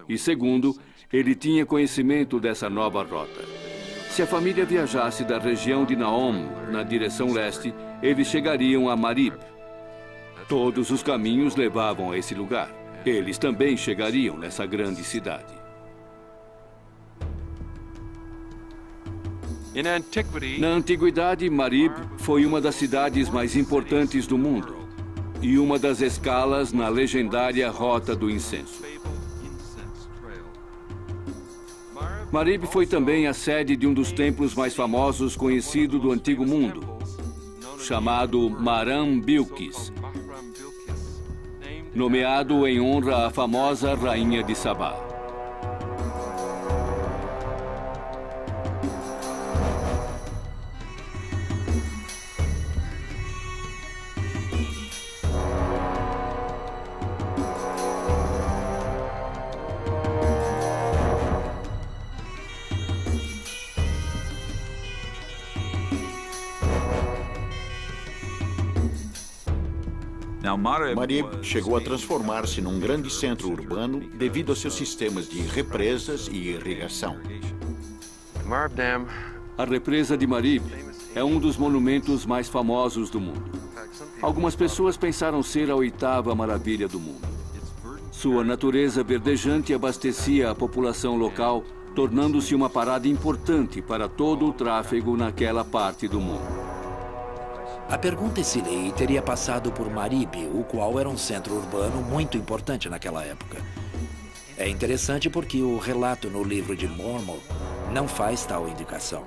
e, segundo, ele tinha conhecimento dessa nova rota. Se a família viajasse da região de Naom na direção leste, eles chegariam a Marib. Todos os caminhos levavam a esse lugar. Eles também chegariam nessa grande cidade. Na antiguidade, Marib foi uma das cidades mais importantes do mundo e uma das escalas na legendária Rota do Incenso. Marib foi também a sede de um dos templos mais famosos conhecido do Antigo Mundo, chamado Maram Bilquis, nomeado em honra à famosa rainha de Sabá. Marib chegou a transformar-se num grande centro urbano devido a seus sistemas de represas e irrigação. A represa de Marib é um dos monumentos mais famosos do mundo. Algumas pessoas pensaram ser a 8ª maravilha do mundo. Sua natureza verdejante abastecia a população local, tornando-se uma parada importante para todo o tráfego naquela parte do mundo. A pergunta é se Lehi teria passado por Marib, o qual era um centro urbano muito importante naquela época. É interessante porque o relato no livro de Mormon não faz tal indicação.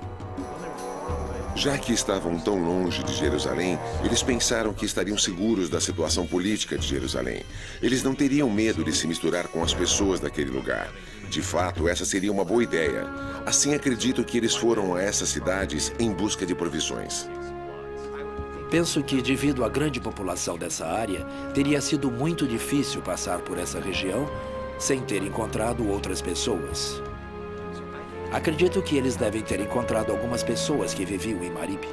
Já que estavam tão longe de Jerusalém, eles pensaram que estariam seguros da situação política de Jerusalém. Eles não teriam medo de se misturar com as pessoas daquele lugar. De fato, essa seria uma boa ideia. Assim, acredito que eles foram a essas cidades em busca de provisões. Penso que, devido à grande população dessa área, teria sido muito difícil passar por essa região sem ter encontrado outras pessoas. Acredito que eles devem ter encontrado algumas pessoas que viviam em Marib.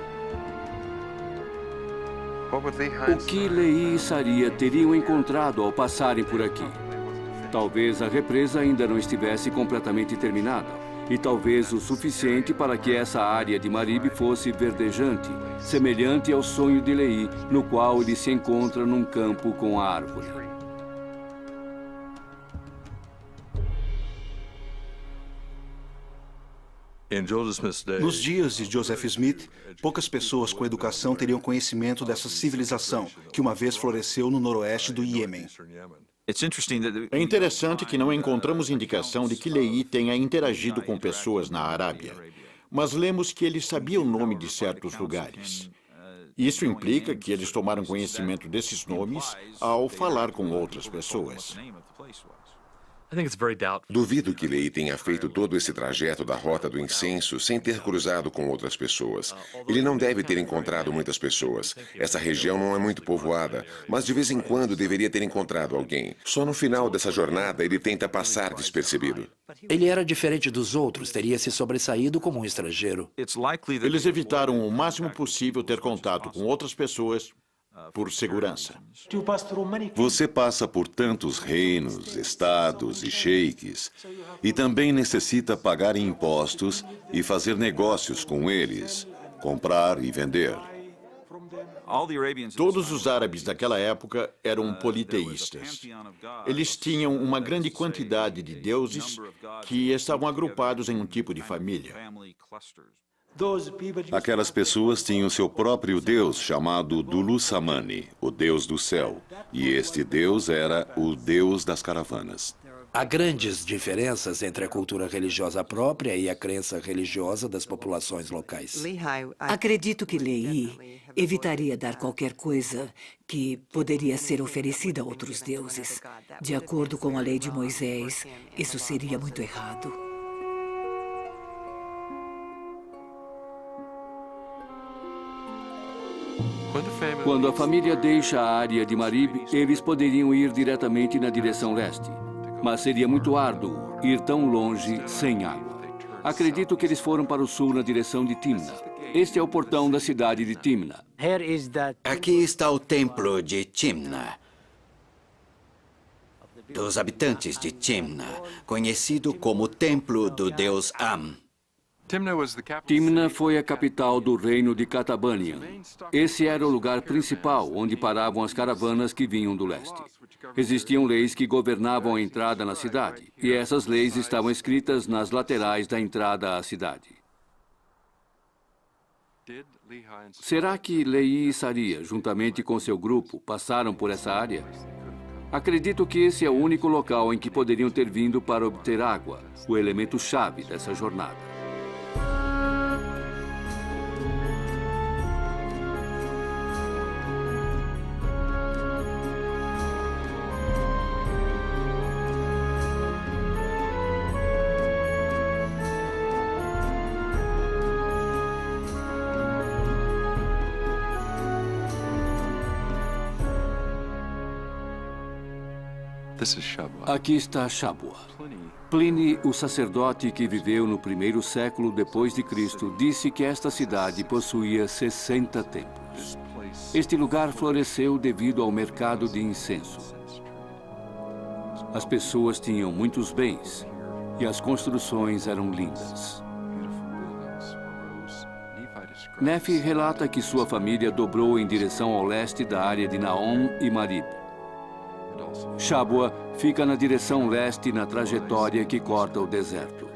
O que Lehi e Saria teriam encontrado ao passarem por aqui? Talvez a represa ainda não estivesse completamente terminada. E talvez o suficiente para que essa área de Marib fosse verdejante, semelhante ao sonho de Lehi, no qual ele se encontra num campo com a árvore. Nos dias de Joseph Smith, poucas pessoas com educação teriam conhecimento dessa civilização que uma vez floresceu no noroeste do Iêmen. É interessante que não encontramos indicação de que Lehi tenha interagido com pessoas na Arábia, mas lemos que ele sabia o nome de certos lugares. Isso implica que eles tomaram conhecimento desses nomes ao falar com outras pessoas. Duvido que Lehi tenha feito todo esse trajeto da Rota do Incenso sem ter cruzado com outras pessoas. Ele não deve ter encontrado muitas pessoas. Essa região não é muito povoada, mas de vez em quando deveria ter encontrado alguém. Só no final dessa jornada ele tenta passar despercebido. Ele era diferente dos outros, teria se sobressaído como um estrangeiro. Eles evitaram o máximo possível ter contato com outras pessoas por segurança. Você passa por tantos reinos, estados e sheiks, e também necessita pagar impostos e fazer negócios com eles, comprar e vender. Todos os árabes daquela época eram politeístas. Eles tinham uma grande quantidade de deuses que estavam agrupados em um tipo de família. Aquelas pessoas tinham seu próprio deus, chamado Dulu Samani, o deus do céu. E este deus era o deus das caravanas. Há grandes diferenças entre a cultura religiosa própria e a crença religiosa das populações locais. Acredito que Lehi evitaria dar qualquer coisa que poderia ser oferecida a outros deuses. De acordo com a lei de Moisés, isso seria muito errado. Quando a família deixa a área de Marib, eles poderiam ir diretamente na direção leste. Mas seria muito árduo ir tão longe sem água. Acredito que eles foram para o sul na direção de Timna. Este é o portão da cidade de Timna. Aqui está o templo de Timna, dos habitantes de Timna, conhecido como Templo do Deus Am. Timna foi a capital do reino de Catabanian. Esse era o lugar principal onde paravam as caravanas que vinham do leste. Existiam leis que governavam a entrada na cidade, e essas leis estavam escritas nas laterais da entrada à cidade. Será que Lehi e Saria, juntamente com seu grupo, passaram por essa área? Acredito que esse é o único local em que poderiam ter vindo para obter água, o elemento-chave dessa jornada. Aqui está Shabwa. Pliny, o sacerdote que viveu no primeiro século depois de Cristo, disse que esta cidade possuía 60 templos. Este lugar floresceu devido ao mercado de incenso. As pessoas tinham muitos bens e as construções eram lindas. Nefi relata que sua família dobrou em direção ao leste da área de Naom e Marib. Shabwa fica na direção leste na trajetória que corta o deserto.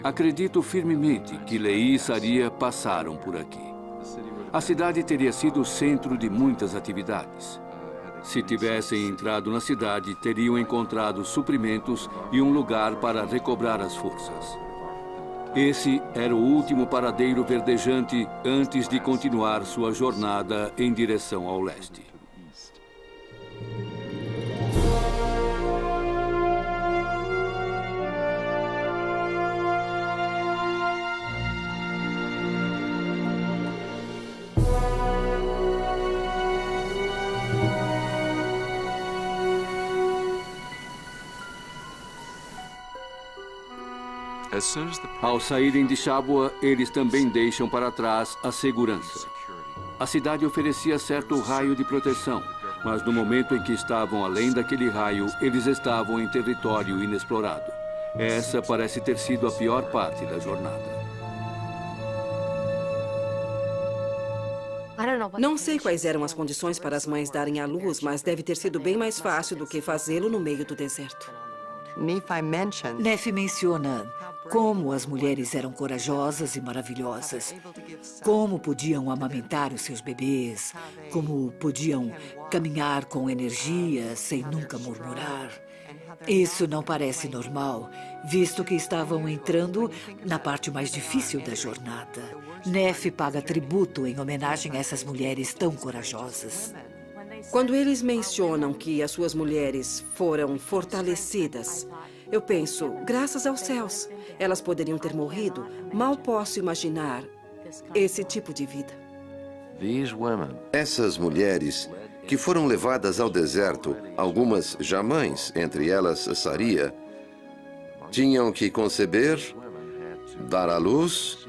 Acredito firmemente que Lehi e Saria passaram por aqui. A cidade teria sido o centro de muitas atividades. Se tivessem entrado na cidade, teriam encontrado suprimentos e um lugar para recobrar as forças. Esse era o último paradeiro verdejante antes de continuar sua jornada em direção ao leste. Ao saírem de Shabwa, eles também deixam para trás a segurança. A cidade oferecia certo raio de proteção, mas no momento em que estavam além daquele raio, eles estavam em território inexplorado. Essa parece ter sido a pior parte da jornada. Não sei quais eram as condições para as mães darem à luz, mas deve ter sido bem mais fácil do que fazê-lo no meio do deserto. Nefi menciona como as mulheres eram corajosas e maravilhosas, como podiam amamentar os seus bebês, como podiam caminhar com energia sem nunca murmurar. Isso não parece normal, visto que estavam entrando na parte mais difícil da jornada. Nefi paga tributo em homenagem a essas mulheres tão corajosas. Quando eles mencionam que as suas mulheres foram fortalecidas, eu penso, graças aos céus, elas poderiam ter morrido. Mal posso imaginar esse tipo de vida. Essas mulheres que foram levadas ao deserto, algumas já mães, entre elas Saria, tinham que conceber, dar à luz,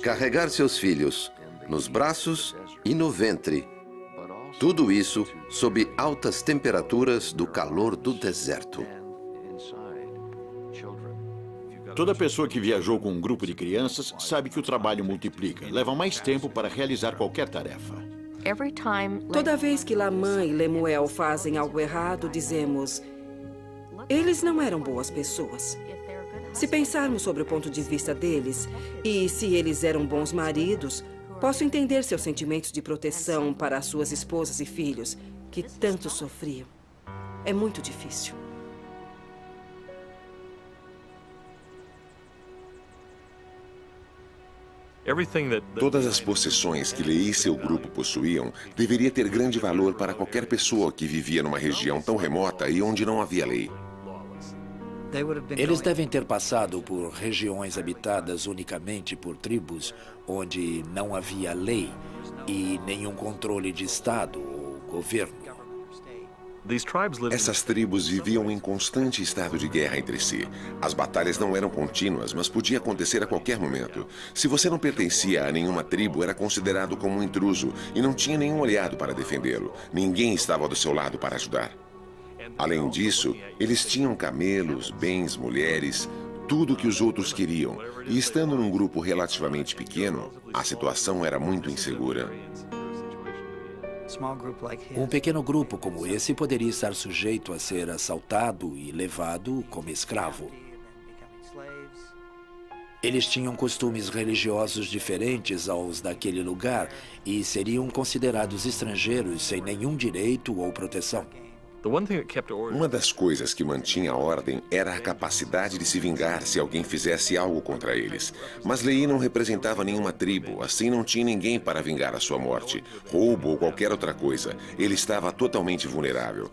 carregar seus filhos nos braços e no ventre. Tudo isso sob altas temperaturas do calor do deserto. Toda pessoa que viajou com um grupo de crianças sabe que o trabalho multiplica. Leva mais tempo para realizar qualquer tarefa. Toda vez que Lamã e Lemuel fazem algo errado, dizemos, eles não eram boas pessoas. Se pensarmos sobre o ponto de vista deles, e se eles eram bons maridos, posso entender seus sentimentos de proteção para as suas esposas e filhos, que tanto sofriam. É muito difícil. Todas as possessões que Leí e seu grupo possuíam deveria ter grande valor para qualquer pessoa que vivia numa região tão remota e onde não havia lei. Eles devem ter passado por regiões habitadas unicamente por tribos onde não havia lei e nenhum controle de Estado ou governo. Essas tribos viviam em constante estado de guerra entre si. As batalhas não eram contínuas, mas podia acontecer a qualquer momento. Se você não pertencia a nenhuma tribo, era considerado como um intruso e não tinha nenhum aliado para defendê-lo. Ninguém estava do seu lado para ajudar. Além disso, eles tinham camelos, bens, mulheres, tudo o que os outros queriam. E estando num grupo relativamente pequeno, a situação era muito insegura. Um pequeno grupo como esse poderia estar sujeito a ser assaltado e levado como escravo. Eles tinham costumes religiosos diferentes aos daquele lugar e seriam considerados estrangeiros sem nenhum direito ou proteção. Uma das coisas que mantinha a ordem era a capacidade de se vingar se alguém fizesse algo contra eles. Mas Leí não representava nenhuma tribo, assim não tinha ninguém para vingar a sua morte, roubo ou qualquer outra coisa. Ele estava totalmente vulnerável.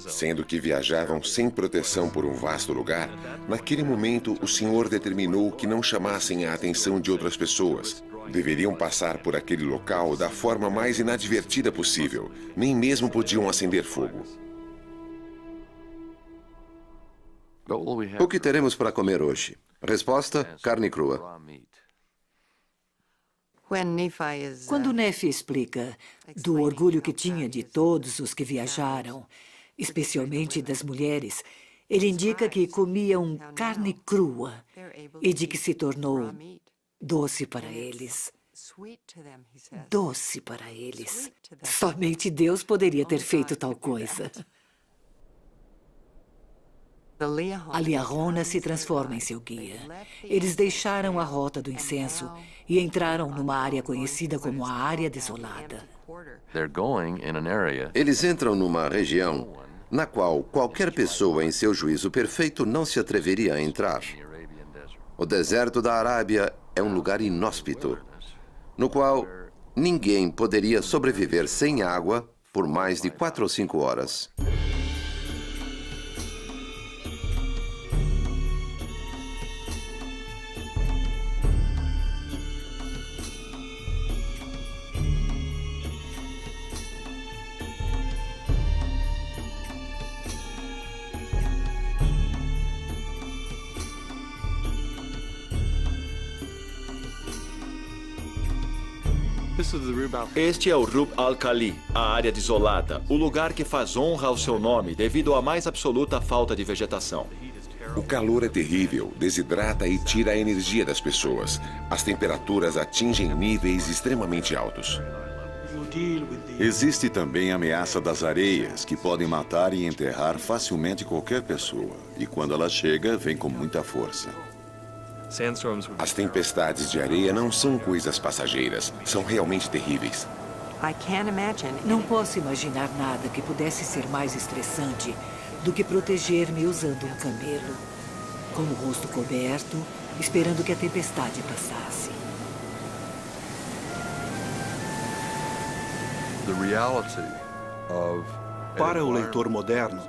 Sendo que viajavam sem proteção por um vasto lugar, naquele momento o Senhor determinou que não chamassem a atenção de outras pessoas. Deveriam passar por aquele local da forma mais inadvertida possível. Nem mesmo podiam acender fogo. O que teremos para comer hoje? Resposta: carne crua. Quando Nefi explica do orgulho que tinha de todos os que viajaram, especialmente das mulheres, ele indica que comiam carne crua e de que se tornou doce para eles. Doce para eles. Somente Deus poderia ter feito tal coisa. A Liahona se transforma em seu guia. Eles deixaram a rota do incenso e entraram numa área conhecida como a Área Desolada. Eles entram numa região na qual qualquer pessoa em seu juízo perfeito não se atreveria a entrar. O deserto da Arábia é um lugar inóspito, no qual ninguém poderia sobreviver sem água por mais de 4 ou 5 horas. Este é o Rub al-Khali, a área desolada, o lugar que faz honra ao seu nome devido à mais absoluta falta de vegetação. O calor é terrível, desidrata e tira a energia das pessoas. As temperaturas atingem níveis extremamente altos. Existe também a ameaça das areias, que podem matar e enterrar facilmente qualquer pessoa. E quando ela chega, vem com muita força. As tempestades de areia não são coisas passageiras, são realmente terríveis. Não posso imaginar nada que pudesse ser mais estressante do que proteger-me usando um camelo, com o rosto coberto, esperando que a tempestade passasse. Para o leitor moderno,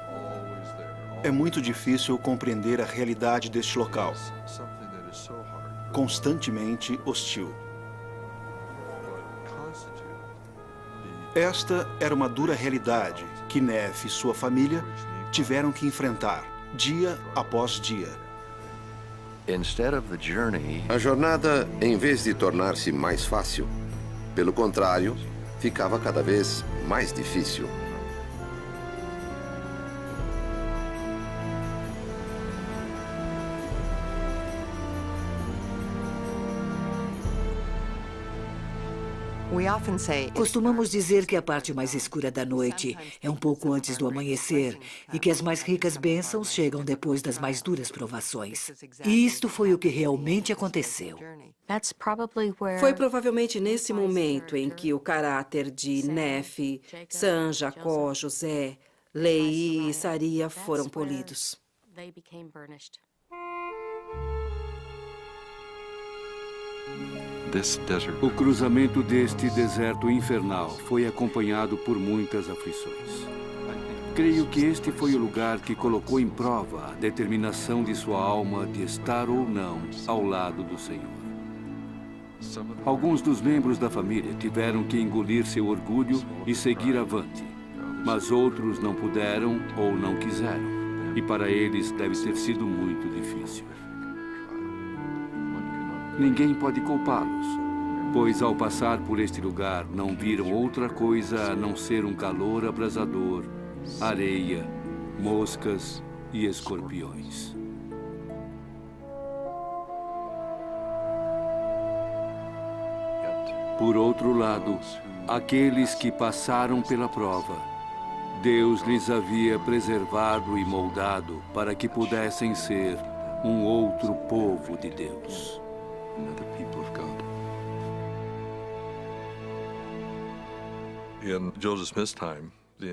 é muito difícil compreender a realidade deste local, constantemente hostil. Esta era uma dura realidade que Neff e sua família tiveram que enfrentar, dia após dia. A jornada, em vez de tornar-se mais fácil, pelo contrário, ficava cada vez mais difícil. Costumamos dizer que a parte mais escura da noite é um pouco antes do amanhecer e que as mais ricas bênçãos chegam depois das mais duras provações. E isto foi o que realmente aconteceu. Foi provavelmente nesse momento em que o caráter de Neff, Sam, Jacó, José, Leí e Saria foram polidos. O cruzamento deste deserto infernal foi acompanhado por muitas aflições. Creio que este foi o lugar que colocou em prova a determinação de sua alma de estar ou não ao lado do Senhor. Alguns dos membros da família tiveram que engolir seu orgulho e seguir avante, mas outros não puderam ou não quiseram, e para eles deve ter sido muito difícil. Ninguém pode culpá-los, pois ao passar por este lugar não viram outra coisa a não ser um calor abrasador, areia, moscas e escorpiões. Por outro lado, aqueles que passaram pela prova, Deus lhes havia preservado e moldado para que pudessem ser um outro povo de Deus.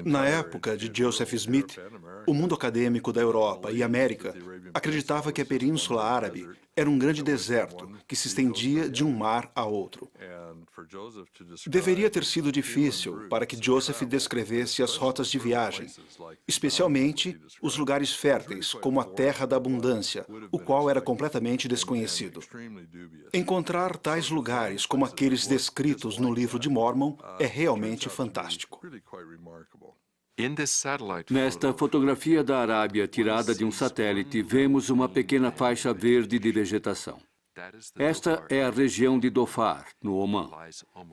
Na época de Joseph Smith, o mundo acadêmico da Europa e América acreditava que a Península Árabe era um grande deserto que se estendia de um mar a outro. Deveria ter sido difícil para que Joseph descrevesse as rotas de viagem, especialmente os lugares férteis, como a Terra da Abundância, o qual era completamente desconhecido. Encontrar tais lugares como aqueles descritos no livro de Mormon é realmente fantástico. Nesta fotografia da Arábia tirada de um satélite, vemos uma pequena faixa verde de vegetação. Esta é a região de Dhofar, no Omã.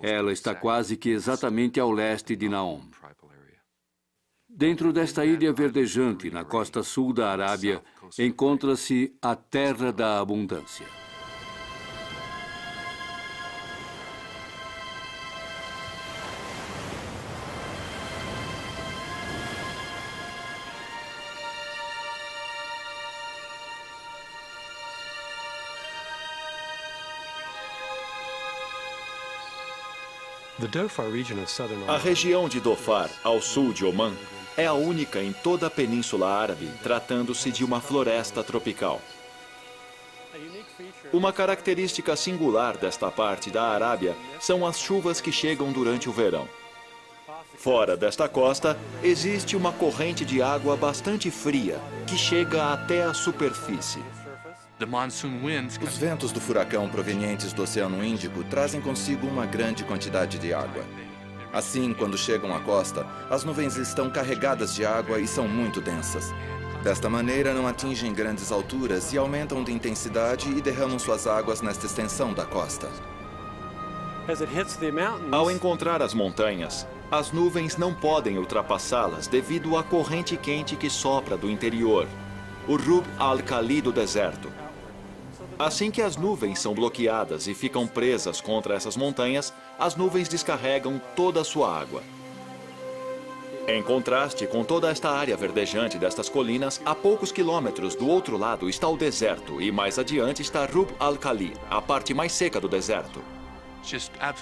Ela está quase que exatamente ao leste de Naom. Dentro desta ilha verdejante, na costa sul da Arábia, encontra-se a Terra da Abundância. A região de Dhofar, ao sul de Omã, é a única em toda a Península Árabe, tratando-se de uma floresta tropical. Uma característica singular desta parte da Arábia são as chuvas que chegam durante o verão. Fora desta costa, existe uma corrente de água bastante fria, que chega até a superfície. Os ventos do furacão provenientes do Oceano Índico trazem consigo uma grande quantidade de água. Assim, quando chegam à costa, as nuvens estão carregadas de água e são muito densas. Desta maneira, não atingem grandes alturas e aumentam de intensidade e derramam suas águas nesta extensão da costa. Ao encontrar as montanhas, as nuvens não podem ultrapassá-las devido à corrente quente que sopra do interior, o Rub al-Khali do deserto. Assim que as nuvens são bloqueadas e ficam presas contra essas montanhas, as nuvens descarregam toda a sua água. Em contraste com toda esta área verdejante destas colinas, a poucos quilômetros do outro lado está o deserto e mais adiante está Rub al-Khali, a parte mais seca do deserto.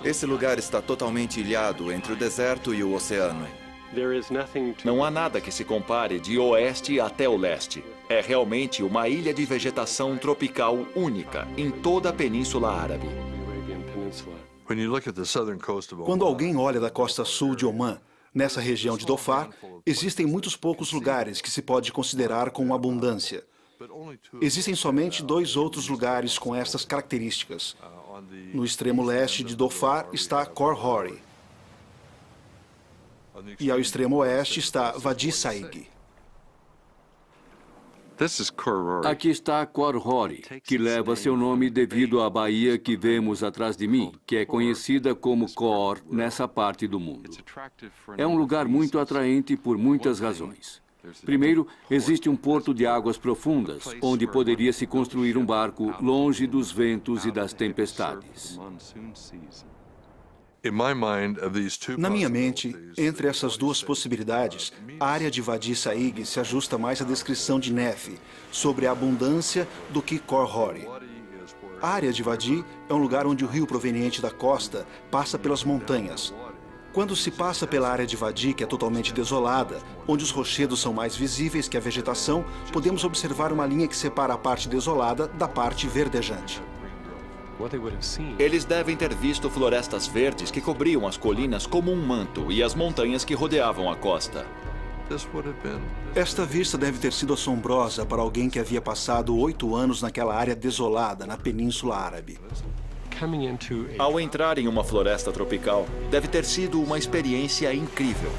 Esse lugar está totalmente ilhado entre o deserto e o oceano. Não há nada que se compare de oeste até o leste. É realmente uma ilha de vegetação tropical única em toda a Península Árabe. Quando alguém olha da costa sul de Omã, nessa região de Dhofar, existem muitos poucos lugares que se pode considerar com abundância. Existem somente 2 outros lugares com essas características. No extremo leste de Dhofar está Khor Hori. E ao extremo oeste está Wadi Saig. Aqui está Khor Hori, que leva seu nome devido à baía que vemos atrás de mim, que é conhecida como Khor nessa parte do mundo. É um lugar muito atraente por muitas razões. Primeiro, existe um porto de águas profundas, onde poderia se construir um barco longe dos ventos e das tempestades. Na minha mente, entre essas 2 possibilidades, a área de Wadi Saig se ajusta mais à descrição de Nefi sobre a abundância do que Khor Hori. A área de Wadi é um lugar onde o rio proveniente da costa passa pelas montanhas. Quando se passa pela área de Wadi, que é totalmente desolada, onde os rochedos são mais visíveis que a vegetação, podemos observar uma linha que separa a parte desolada da parte verdejante. Eles devem ter visto florestas verdes que cobriam as colinas como um manto e as montanhas que rodeavam a costa. Esta vista deve ter sido assombrosa para alguém que havia passado 8 anos naquela área desolada na Península Árabe. Ao entrar em uma floresta tropical, deve ter sido uma experiência incrível.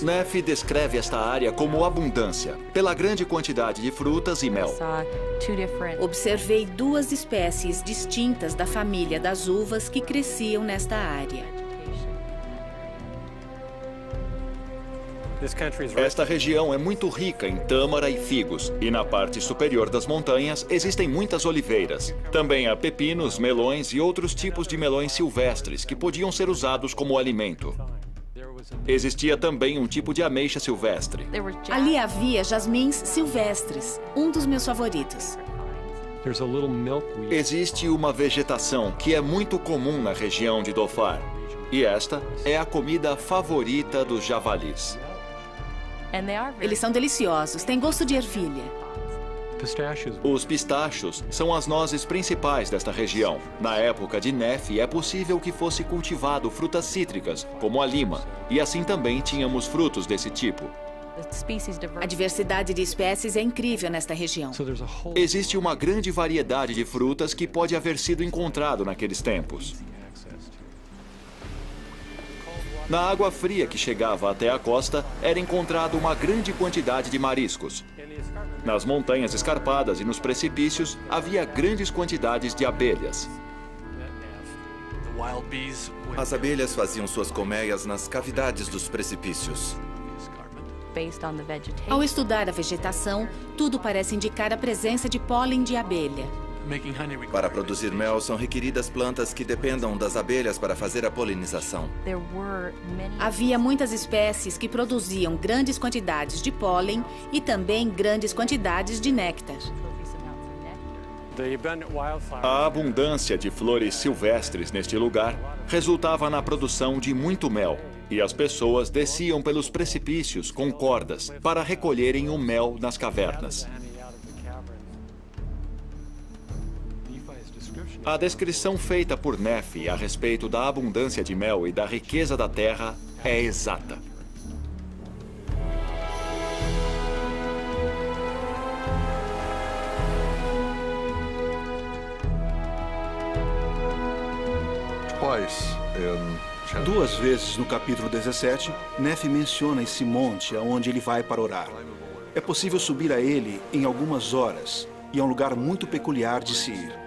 Nefi descreve esta área como abundância, pela grande quantidade de frutas e mel. Observei 2 espécies distintas da família das uvas que cresciam nesta área. Esta região é muito rica em tâmara e figos, e na parte superior das montanhas existem muitas oliveiras. Também há pepinos, melões e outros tipos de melões silvestres que podiam ser usados como alimento. Existia também um tipo de ameixa silvestre. Ali havia jasmins silvestres, um dos meus favoritos. Existe uma vegetação que é muito comum na região de Dhofar, e esta é a comida favorita dos javalis. Eles são deliciosos, têm gosto de ervilha. Os pistachos são as nozes principais desta região. Na época de Nefi, é possível que fosse cultivado frutas cítricas, como a lima, e assim também tínhamos frutos desse tipo. A diversidade de espécies é incrível nesta região. Existe uma grande variedade de frutas que pode haver sido encontrado naqueles tempos. Na água fria que chegava até a costa, era encontrada uma grande quantidade de mariscos. Nas montanhas escarpadas e nos precipícios, havia grandes quantidades de abelhas. As abelhas faziam suas colmeias nas cavidades dos precipícios. Ao estudar a vegetação, tudo parece indicar a presença de pólen de abelha. Para produzir mel, são requeridas plantas que dependam das abelhas para fazer a polinização. Havia muitas espécies que produziam grandes quantidades de pólen e também grandes quantidades de néctar. A abundância de flores silvestres neste lugar resultava na produção de muito mel, e as pessoas desciam pelos precipícios com cordas para recolherem o mel nas cavernas. A descrição feita por Nefi a respeito da abundância de mel e da riqueza da terra é exata. Duas vezes no capítulo 17, Nefi menciona esse monte aonde ele vai para orar. É possível subir a ele em algumas horas. e é um lugar muito peculiar de se ir.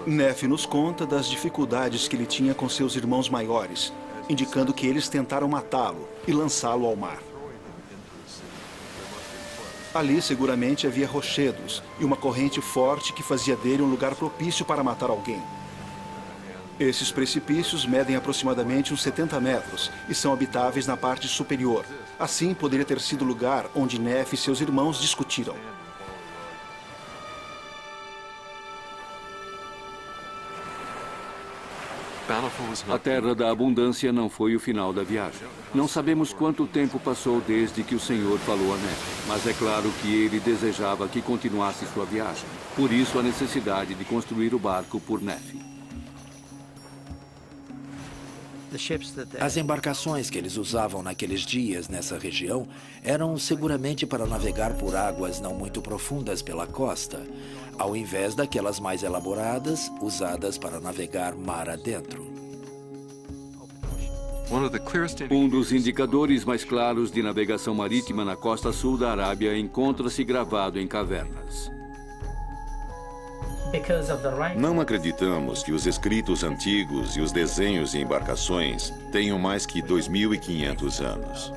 Nefi nos conta das dificuldades que ele tinha com seus irmãos maiores, indicando que eles tentaram matá-lo e lançá-lo ao mar. Ali, seguramente, havia rochedos e uma corrente forte que fazia dele um lugar propício para matar alguém. Esses precipícios medem aproximadamente uns 70 metros e são habitáveis na parte superior. Assim, poderia ter sido o lugar onde Nefi e seus irmãos discutiram. A Terra da Abundância não foi o final da viagem. Não sabemos quanto tempo passou desde que o Senhor falou a Nefi, mas é claro que ele desejava que continuasse sua viagem. Por isso, a necessidade de construir o barco por Nefi. As embarcações que eles usavam naqueles dias nessa região eram seguramente para navegar por águas não muito profundas pela costa, ao invés daquelas mais elaboradas, usadas para navegar mar adentro. Um dos indicadores mais claros de navegação marítima na costa sul da Arábia encontra-se gravado em cavernas. Não acreditamos que os escritos antigos e os desenhos em embarcações tenham mais que 2.500 anos.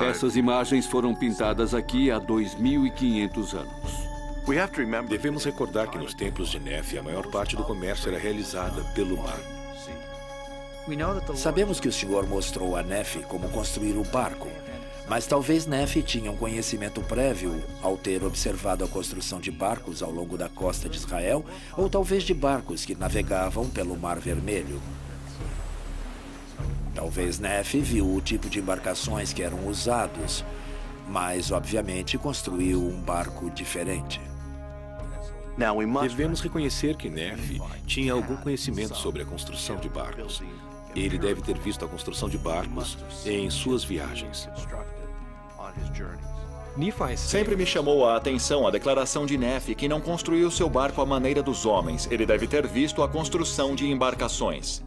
Essas imagens foram pintadas aqui há 2.500 anos. Devemos recordar que nos templos de Nefi, a maior parte do comércio era realizada pelo mar. Sabemos que o Senhor mostrou a Nefi como construir o barco, mas talvez Nefi tinha um conhecimento prévio ao ter observado a construção de barcos ao longo da costa de Israel, ou talvez de barcos que navegavam pelo Mar Vermelho. Talvez Nefi viu o tipo de embarcações que eram usados, mas obviamente construiu um barco diferente. Devemos reconhecer que Nefi tinha algum conhecimento sobre a construção de barcos. Ele deve ter visto a construção de barcos em suas viagens. Sempre me chamou a atenção a declaração de Nefi que não construiu seu barco à maneira dos homens. Ele deve ter visto a construção de embarcações.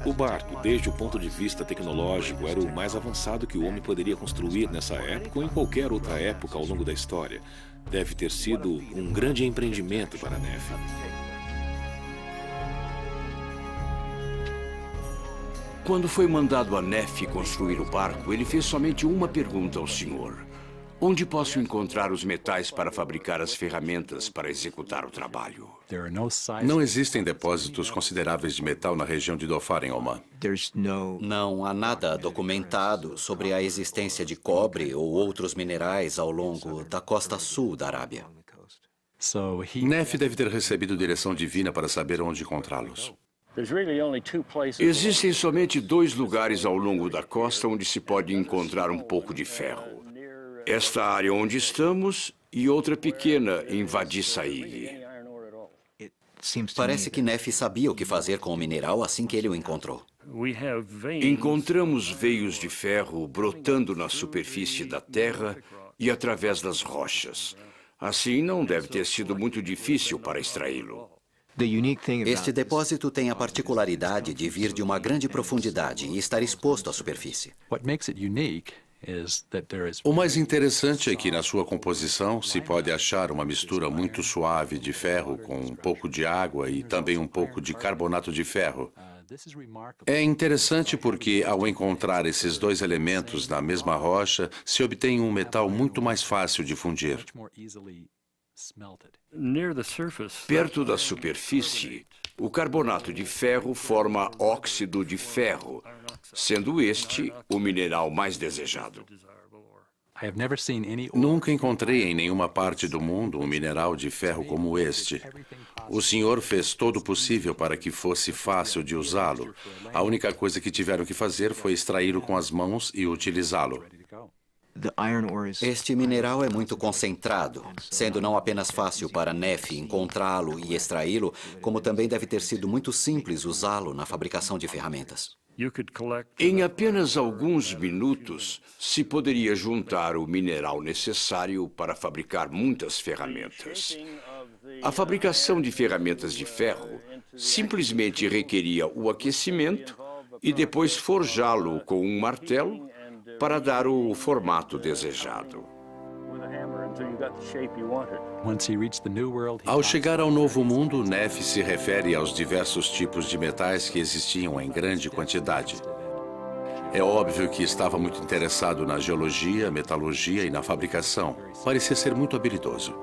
O barco, desde o ponto de vista tecnológico, era o mais avançado que o homem poderia construir nessa época ou em qualquer outra época ao longo da história. Deve ter sido um grande empreendimento para Nefi. Quando foi mandado a Nefi construir o barco, ele fez somente uma pergunta ao Senhor. Onde posso encontrar os metais para fabricar as ferramentas para executar o trabalho? Não existem depósitos consideráveis de metal na região de Dhofar, em Oman. Não há nada documentado sobre a existência de cobre ou outros minerais ao longo da costa sul da Arábia. Nefi deve ter recebido direção divina para saber onde encontrá-los. Existem somente 2 lugares ao longo da costa onde se pode encontrar um pouco de ferro. Esta área onde estamos e outra pequena em Wadi Saig. Parece que Nefi sabia o que fazer com o mineral assim que ele o encontrou. Encontramos veios de ferro brotando na superfície da terra e através das rochas. Assim, não deve ter sido muito difícil para extraí-lo. Este depósito tem a particularidade de vir de uma grande profundidade e estar exposto à superfície. O mais interessante é que na sua composição se pode achar uma mistura muito suave de ferro com um pouco de água e também um pouco de carbonato de ferro. É interessante porque, ao encontrar esses 2 elementos na mesma rocha, se obtém um metal muito mais fácil de fundir. Perto da superfície, o carbonato de ferro forma óxido de ferro, sendo este o mineral mais desejado. Nunca encontrei em nenhuma parte do mundo um mineral de ferro como este. O Senhor fez todo o possível para que fosse fácil de usá-lo. A única coisa que tiveram que fazer foi extraí-lo com as mãos e utilizá-lo. Este mineral é muito concentrado, sendo não apenas fácil para Nefi encontrá-lo e extraí-lo, como também deve ter sido muito simples usá-lo na fabricação de ferramentas. Em apenas alguns minutos, se poderia juntar o mineral necessário para fabricar muitas ferramentas. A fabricação de ferramentas de ferro simplesmente requeria o aquecimento e depois forjá-lo com um martelo para dar o formato desejado. Ao chegar ao Novo Mundo, Neff se refere aos diversos tipos de metais que existiam em grande quantidade. É óbvio que estava muito interessado na geologia, metalurgia e na fabricação. Parecia ser muito habilidoso.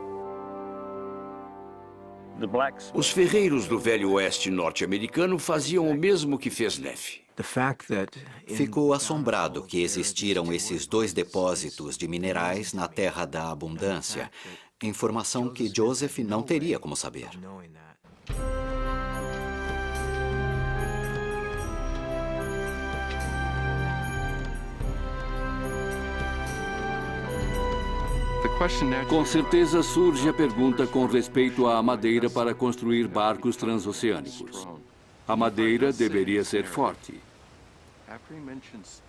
Os ferreiros do Velho Oeste norte-americano faziam o mesmo que fez Neff. Ficou assombrado que existiram esses 2 depósitos de minerais na Terra da Abundância, informação que Joseph não teria como saber. Com certeza surge a pergunta com respeito à madeira para construir barcos transoceânicos. A madeira deveria ser forte.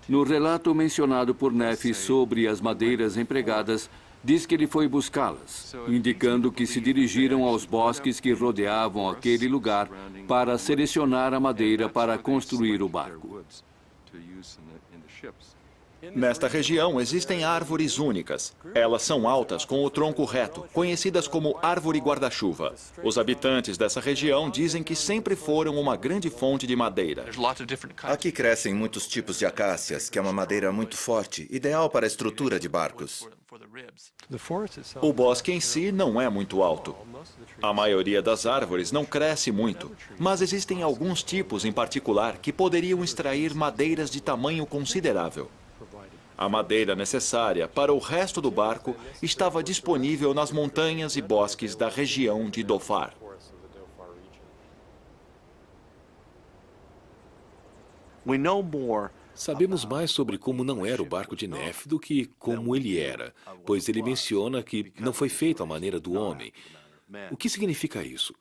No relato mencionado por Neff sobre as madeiras empregadas, diz que ele foi buscá-las, indicando que se dirigiram aos bosques que rodeavam aquele lugar para selecionar a madeira para construir o barco. Nesta região existem árvores únicas. Elas são altas com o tronco reto, conhecidas como árvore guarda-chuva. Os habitantes dessa região dizem que sempre foram uma grande fonte de madeira. Aqui crescem muitos tipos de acácias, que é uma madeira muito forte, ideal para a estrutura de barcos. O bosque em si não é muito alto. A maioria das árvores não cresce muito, mas existem alguns tipos em particular que poderiam extrair madeiras de tamanho considerável. A madeira necessária para o resto do barco estava disponível nas montanhas e bosques da região de Dhofar. Sabemos mais sobre como não era o barco de Neff do que como ele era, pois ele menciona que não foi feito à maneira do homem. O que significa isso?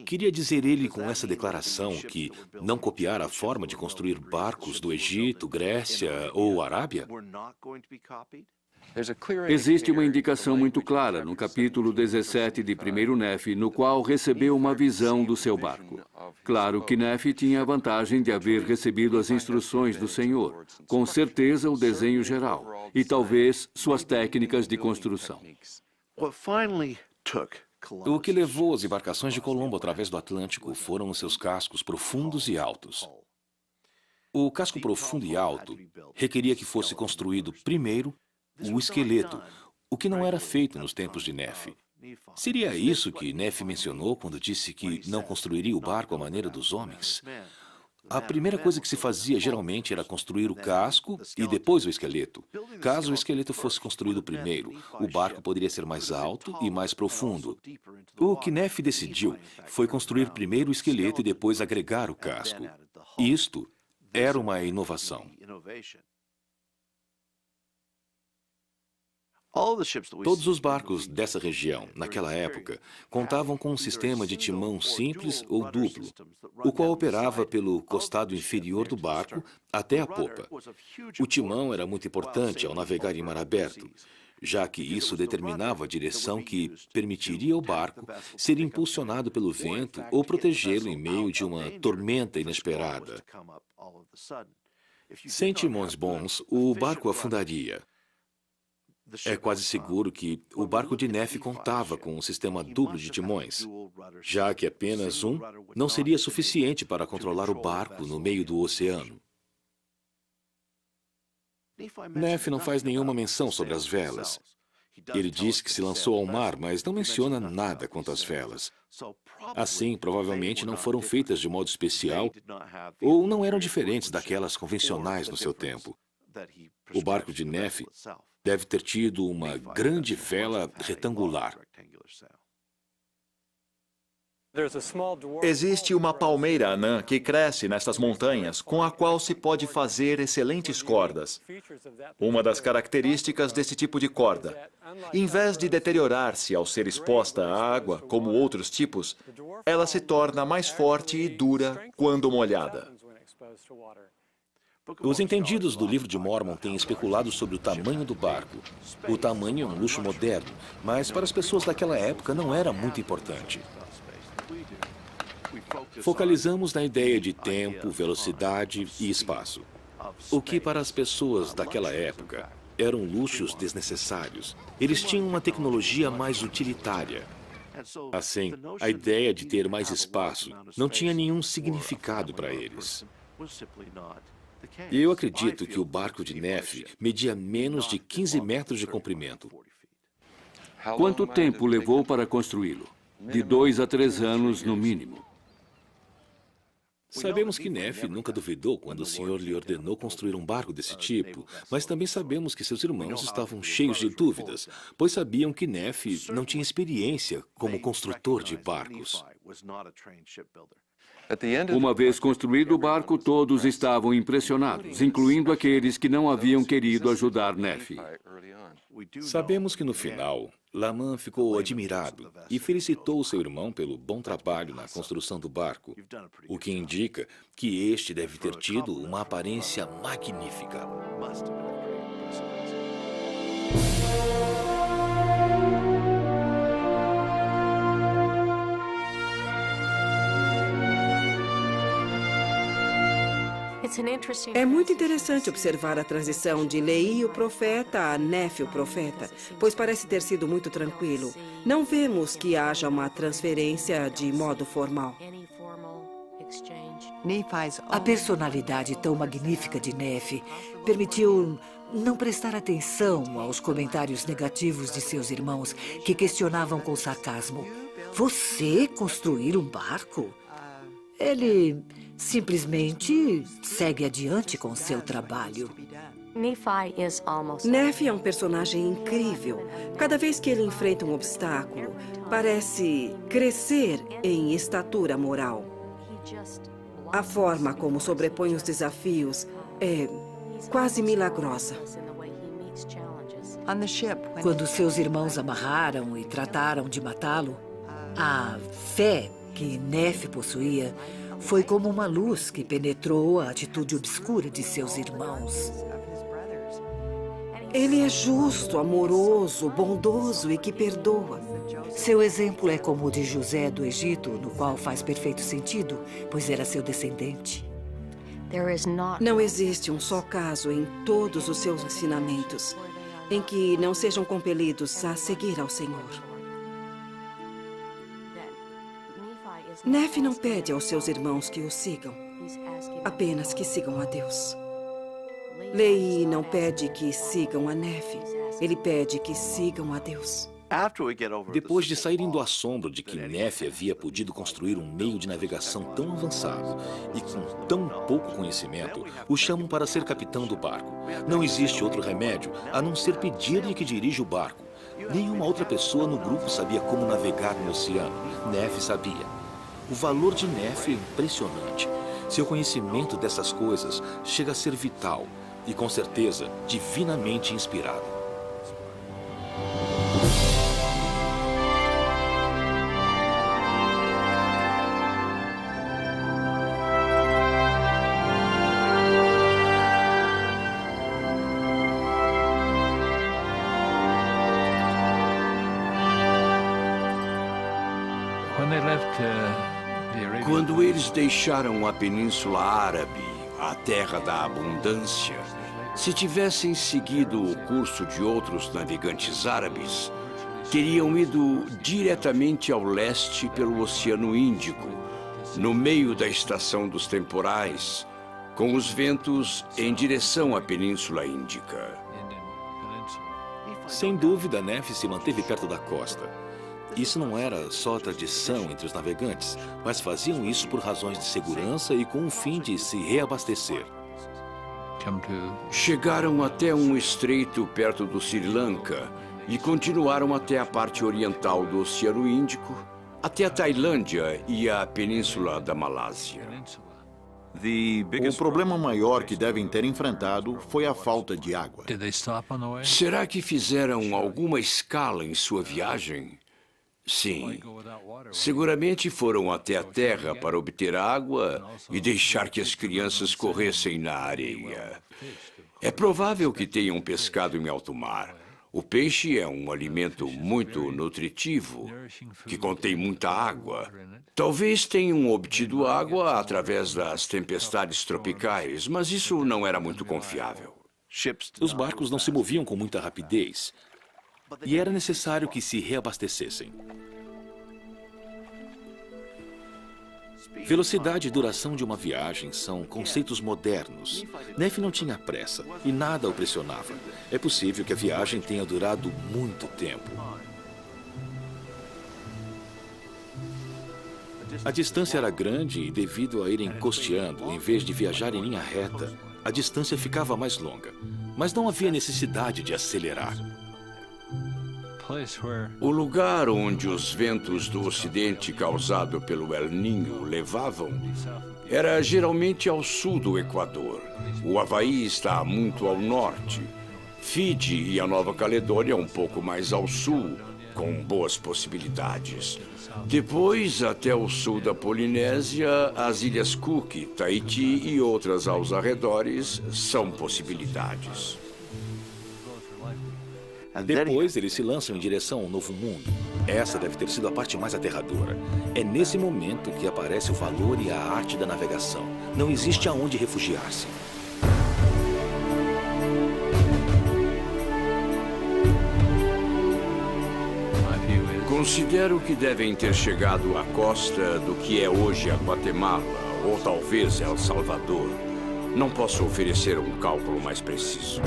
Queria dizer ele com essa declaração que não copiar a forma de construir barcos do Egito, Grécia ou Arábia? Existe uma indicação muito clara no capítulo 17 de 1º Nefe, no qual recebeu uma visão do seu barco. Claro que Nefe tinha a vantagem de haver recebido as instruções do Senhor, com certeza o desenho geral e talvez suas técnicas de construção. O que levou as embarcações de Colombo através do Atlântico foram os seus cascos profundos e altos. O casco profundo e alto requeria que fosse construído primeiro o esqueleto, o que não era feito nos tempos de Nefe. Seria isso que Nefe mencionou quando disse que não construiria o barco à maneira dos homens? A primeira coisa que se fazia geralmente era construir o casco e depois o esqueleto. Caso o esqueleto fosse construído primeiro, o barco poderia ser mais alto e mais profundo. O que Nefe decidiu foi construir primeiro o esqueleto e depois agregar o casco. Isto era uma inovação. Todos os barcos dessa região, naquela época, contavam com um sistema de timão simples ou duplo, o qual operava pelo costado inferior do barco até a popa. O timão era muito importante ao navegar em mar aberto, já que isso determinava a direção que permitiria ao barco ser impulsionado pelo vento ou protegê-lo em meio de uma tormenta inesperada. Sem timões bons, o barco afundaria. É quase seguro que o barco de Nefe contava com um sistema duplo de timões, já que apenas um não seria suficiente para controlar o barco no meio do oceano. Nefe não faz nenhuma menção sobre as velas. Ele diz que se lançou ao mar, mas não menciona nada quanto às velas. Assim, provavelmente não foram feitas de modo especial ou não eram diferentes daquelas convencionais no seu tempo. O barco de Nefe deve ter tido uma grande vela retangular. Existe uma palmeira anã que cresce nestas montanhas, com a qual se pode fazer excelentes cordas. Uma das características desse tipo de corda, em vez de deteriorar-se ao ser exposta à água, como outros tipos, ela se torna mais forte e dura quando molhada. Os entendidos do livro de Mormon têm especulado sobre o tamanho do barco. O tamanho é um luxo moderno, mas para as pessoas daquela época não era muito importante. Focalizamos na ideia de tempo, velocidade e espaço. O que para as pessoas daquela época eram luxos desnecessários. Eles tinham uma tecnologia mais utilitária. Assim, a ideia de ter mais espaço não tinha nenhum significado para eles. E eu acredito que o barco de Neff media menos de 15 metros de comprimento. Quanto tempo levou para construí-lo? De 2 a 3 anos, no mínimo. Sabemos que Neff nunca duvidou quando o Senhor lhe ordenou construir um barco desse tipo, mas também sabemos que seus irmãos estavam cheios de dúvidas, pois sabiam que Neff não tinha experiência como construtor de barcos. Uma vez construído o barco, todos estavam impressionados, incluindo aqueles que não haviam querido ajudar Neff. Sabemos que no final, Laman ficou admirado e felicitou seu irmão pelo bom trabalho na construção do barco, o que indica que este deve ter tido uma aparência magnífica. É muito interessante observar a transição de Lehi, o profeta, a Neff, o profeta, pois parece ter sido muito tranquilo. Não vemos que haja uma transferência de modo formal. A personalidade tão magnífica de Neff permitiu não prestar atenção aos comentários negativos de seus irmãos, que questionavam com sarcasmo: "Você construir um barco?" Ele simplesmente segue adiante com seu trabalho. Neff é um personagem incrível. Cada vez que ele enfrenta um obstáculo, parece crescer em estatura moral. A forma como sobrepõe os desafios é quase milagrosa. Quando seus irmãos amarraram e trataram de matá-lo, a fé que Neff possuía foi como uma luz que penetrou a atitude obscura de seus irmãos. Ele é justo, amoroso, bondoso e que perdoa. Seu exemplo é como o de José do Egito, no qual faz perfeito sentido, pois era seu descendente. Não existe um só caso em todos os seus ensinamentos em que não sejam compelidos a seguir ao Senhor. Neff não pede aos seus irmãos que o sigam, apenas que sigam a Deus. Lehi não pede que sigam a Neff, ele pede que sigam a Deus. Depois de saírem do assombro de que Neff havia podido construir um meio de navegação tão avançado e com tão pouco conhecimento, o chamam para ser capitão do barco. Não existe outro remédio a não ser pedir-lhe que dirija o barco. Nenhuma outra pessoa no grupo sabia como navegar no oceano. Neff sabia. O valor de Neff é impressionante. Seu conhecimento dessas coisas chega a ser vital e, com certeza, divinamente inspirado. Quando eles deixaram a Península Árabe, a terra da abundância, se tivessem seguido o curso de outros navegantes árabes, teriam ido diretamente ao leste pelo Oceano Índico, no meio da estação dos temporais, com os ventos em direção à Península Índica. Sem dúvida, Neff se manteve perto da costa. Isso não era só tradição entre os navegantes, mas faziam isso por razões de segurança e com o fim de se reabastecer. Chegaram até um estreito perto do Sri Lanka e continuaram até a parte oriental do Oceano Índico, até a Tailândia e a Península da Malásia. O problema maior que devem ter enfrentado foi a falta de água. Será que fizeram alguma escala em sua viagem? Sim. Seguramente foram até a terra para obter água e deixar que as crianças corressem na areia. É provável que tenham pescado em alto mar, O peixe é um alimento muito nutritivo, que contém muita água. Talvez tenham obtido água através das tempestades tropicais, mas isso não era muito confiável. Os barcos não se moviam com muita rapidez e era necessário que se reabastecessem. Velocidade e duração de uma viagem são conceitos modernos. Nefe não tinha pressa e nada o pressionava. É possível que a viagem tenha durado muito tempo. A distância era grande e, devido a irem costeando, em vez de viajar em linha reta, a distância ficava mais longa. Mas não havia necessidade de acelerar. O lugar onde os ventos do ocidente causado pelo El Niño levavam era geralmente ao sul do Equador. O Havaí está muito ao norte. Fiji e a Nova Caledônia um pouco mais ao sul, com boas possibilidades. Depois, até o sul da Polinésia, as Ilhas Cook, Tahiti e outras aos arredores são possibilidades. Depois, eles se lançam em direção ao Novo Mundo. Essa deve ter sido a parte mais aterradora. É nesse momento que aparece o valor e a arte da navegação. Não existe aonde refugiar-se. Considero que devem ter chegado à costa do que é hoje a Guatemala, ou talvez El Salvador. Não posso oferecer um cálculo mais preciso.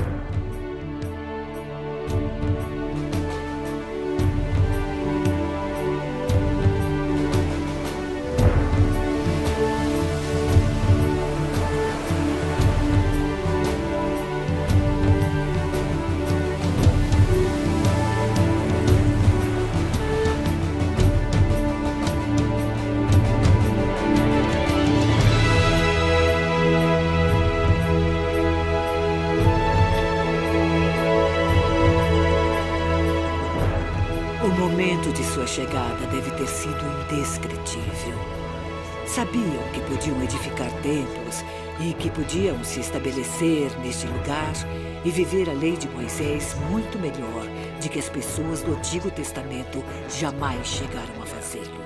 Chegada deve ter sido indescritível. Sabiam que podiam edificar templos e que podiam se estabelecer neste lugar e viver a lei de Moisés muito melhor do que as pessoas do Antigo Testamento jamais chegaram a fazê-lo.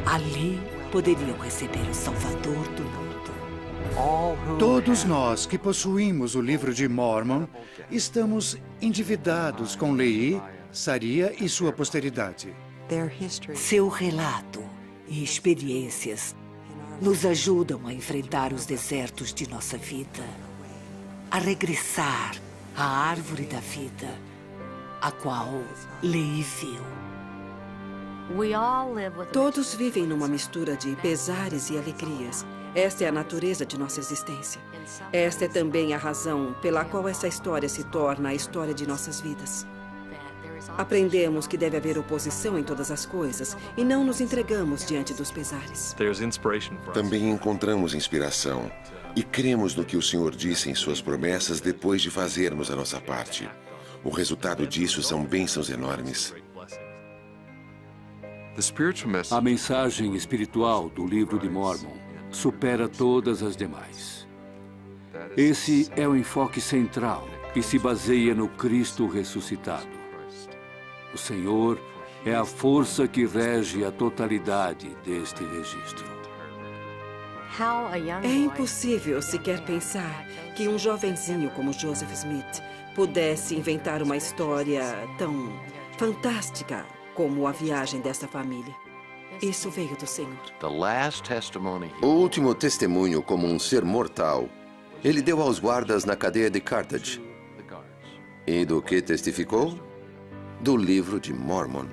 Ali poderiam receber o Salvador do mundo. Todos nós que possuímos o livro de Mormon estamos endividados com Lehi, Saria e sua posteridade. Seu relato e experiências nos ajudam a enfrentar os desertos de nossa vida, a regressar à árvore da vida, a qual Lehi viu. Todos vivem numa mistura de pesares e alegrias. Esta é a natureza de nossa existência. Esta é também a razão pela qual essa história se torna a história de nossas vidas. Aprendemos que deve haver oposição em todas as coisas e não nos entregamos diante dos pesares. Também encontramos inspiração e cremos no que o Senhor disse em suas promessas depois de fazermos a nossa parte. O resultado disso são bênçãos enormes. A mensagem espiritual do livro de Mormon supera todas as demais. Esse é o enfoque central e se baseia no Cristo ressuscitado. O Senhor é a força que rege a totalidade deste registro. É impossível sequer pensar que um jovenzinho como Joseph Smith pudesse inventar uma história tão fantástica como a viagem desta família. Isso veio do Senhor. O último testemunho como um ser mortal, ele deu aos guardas na cadeia de Carthage. E do que testificou? Do livro de Mormon.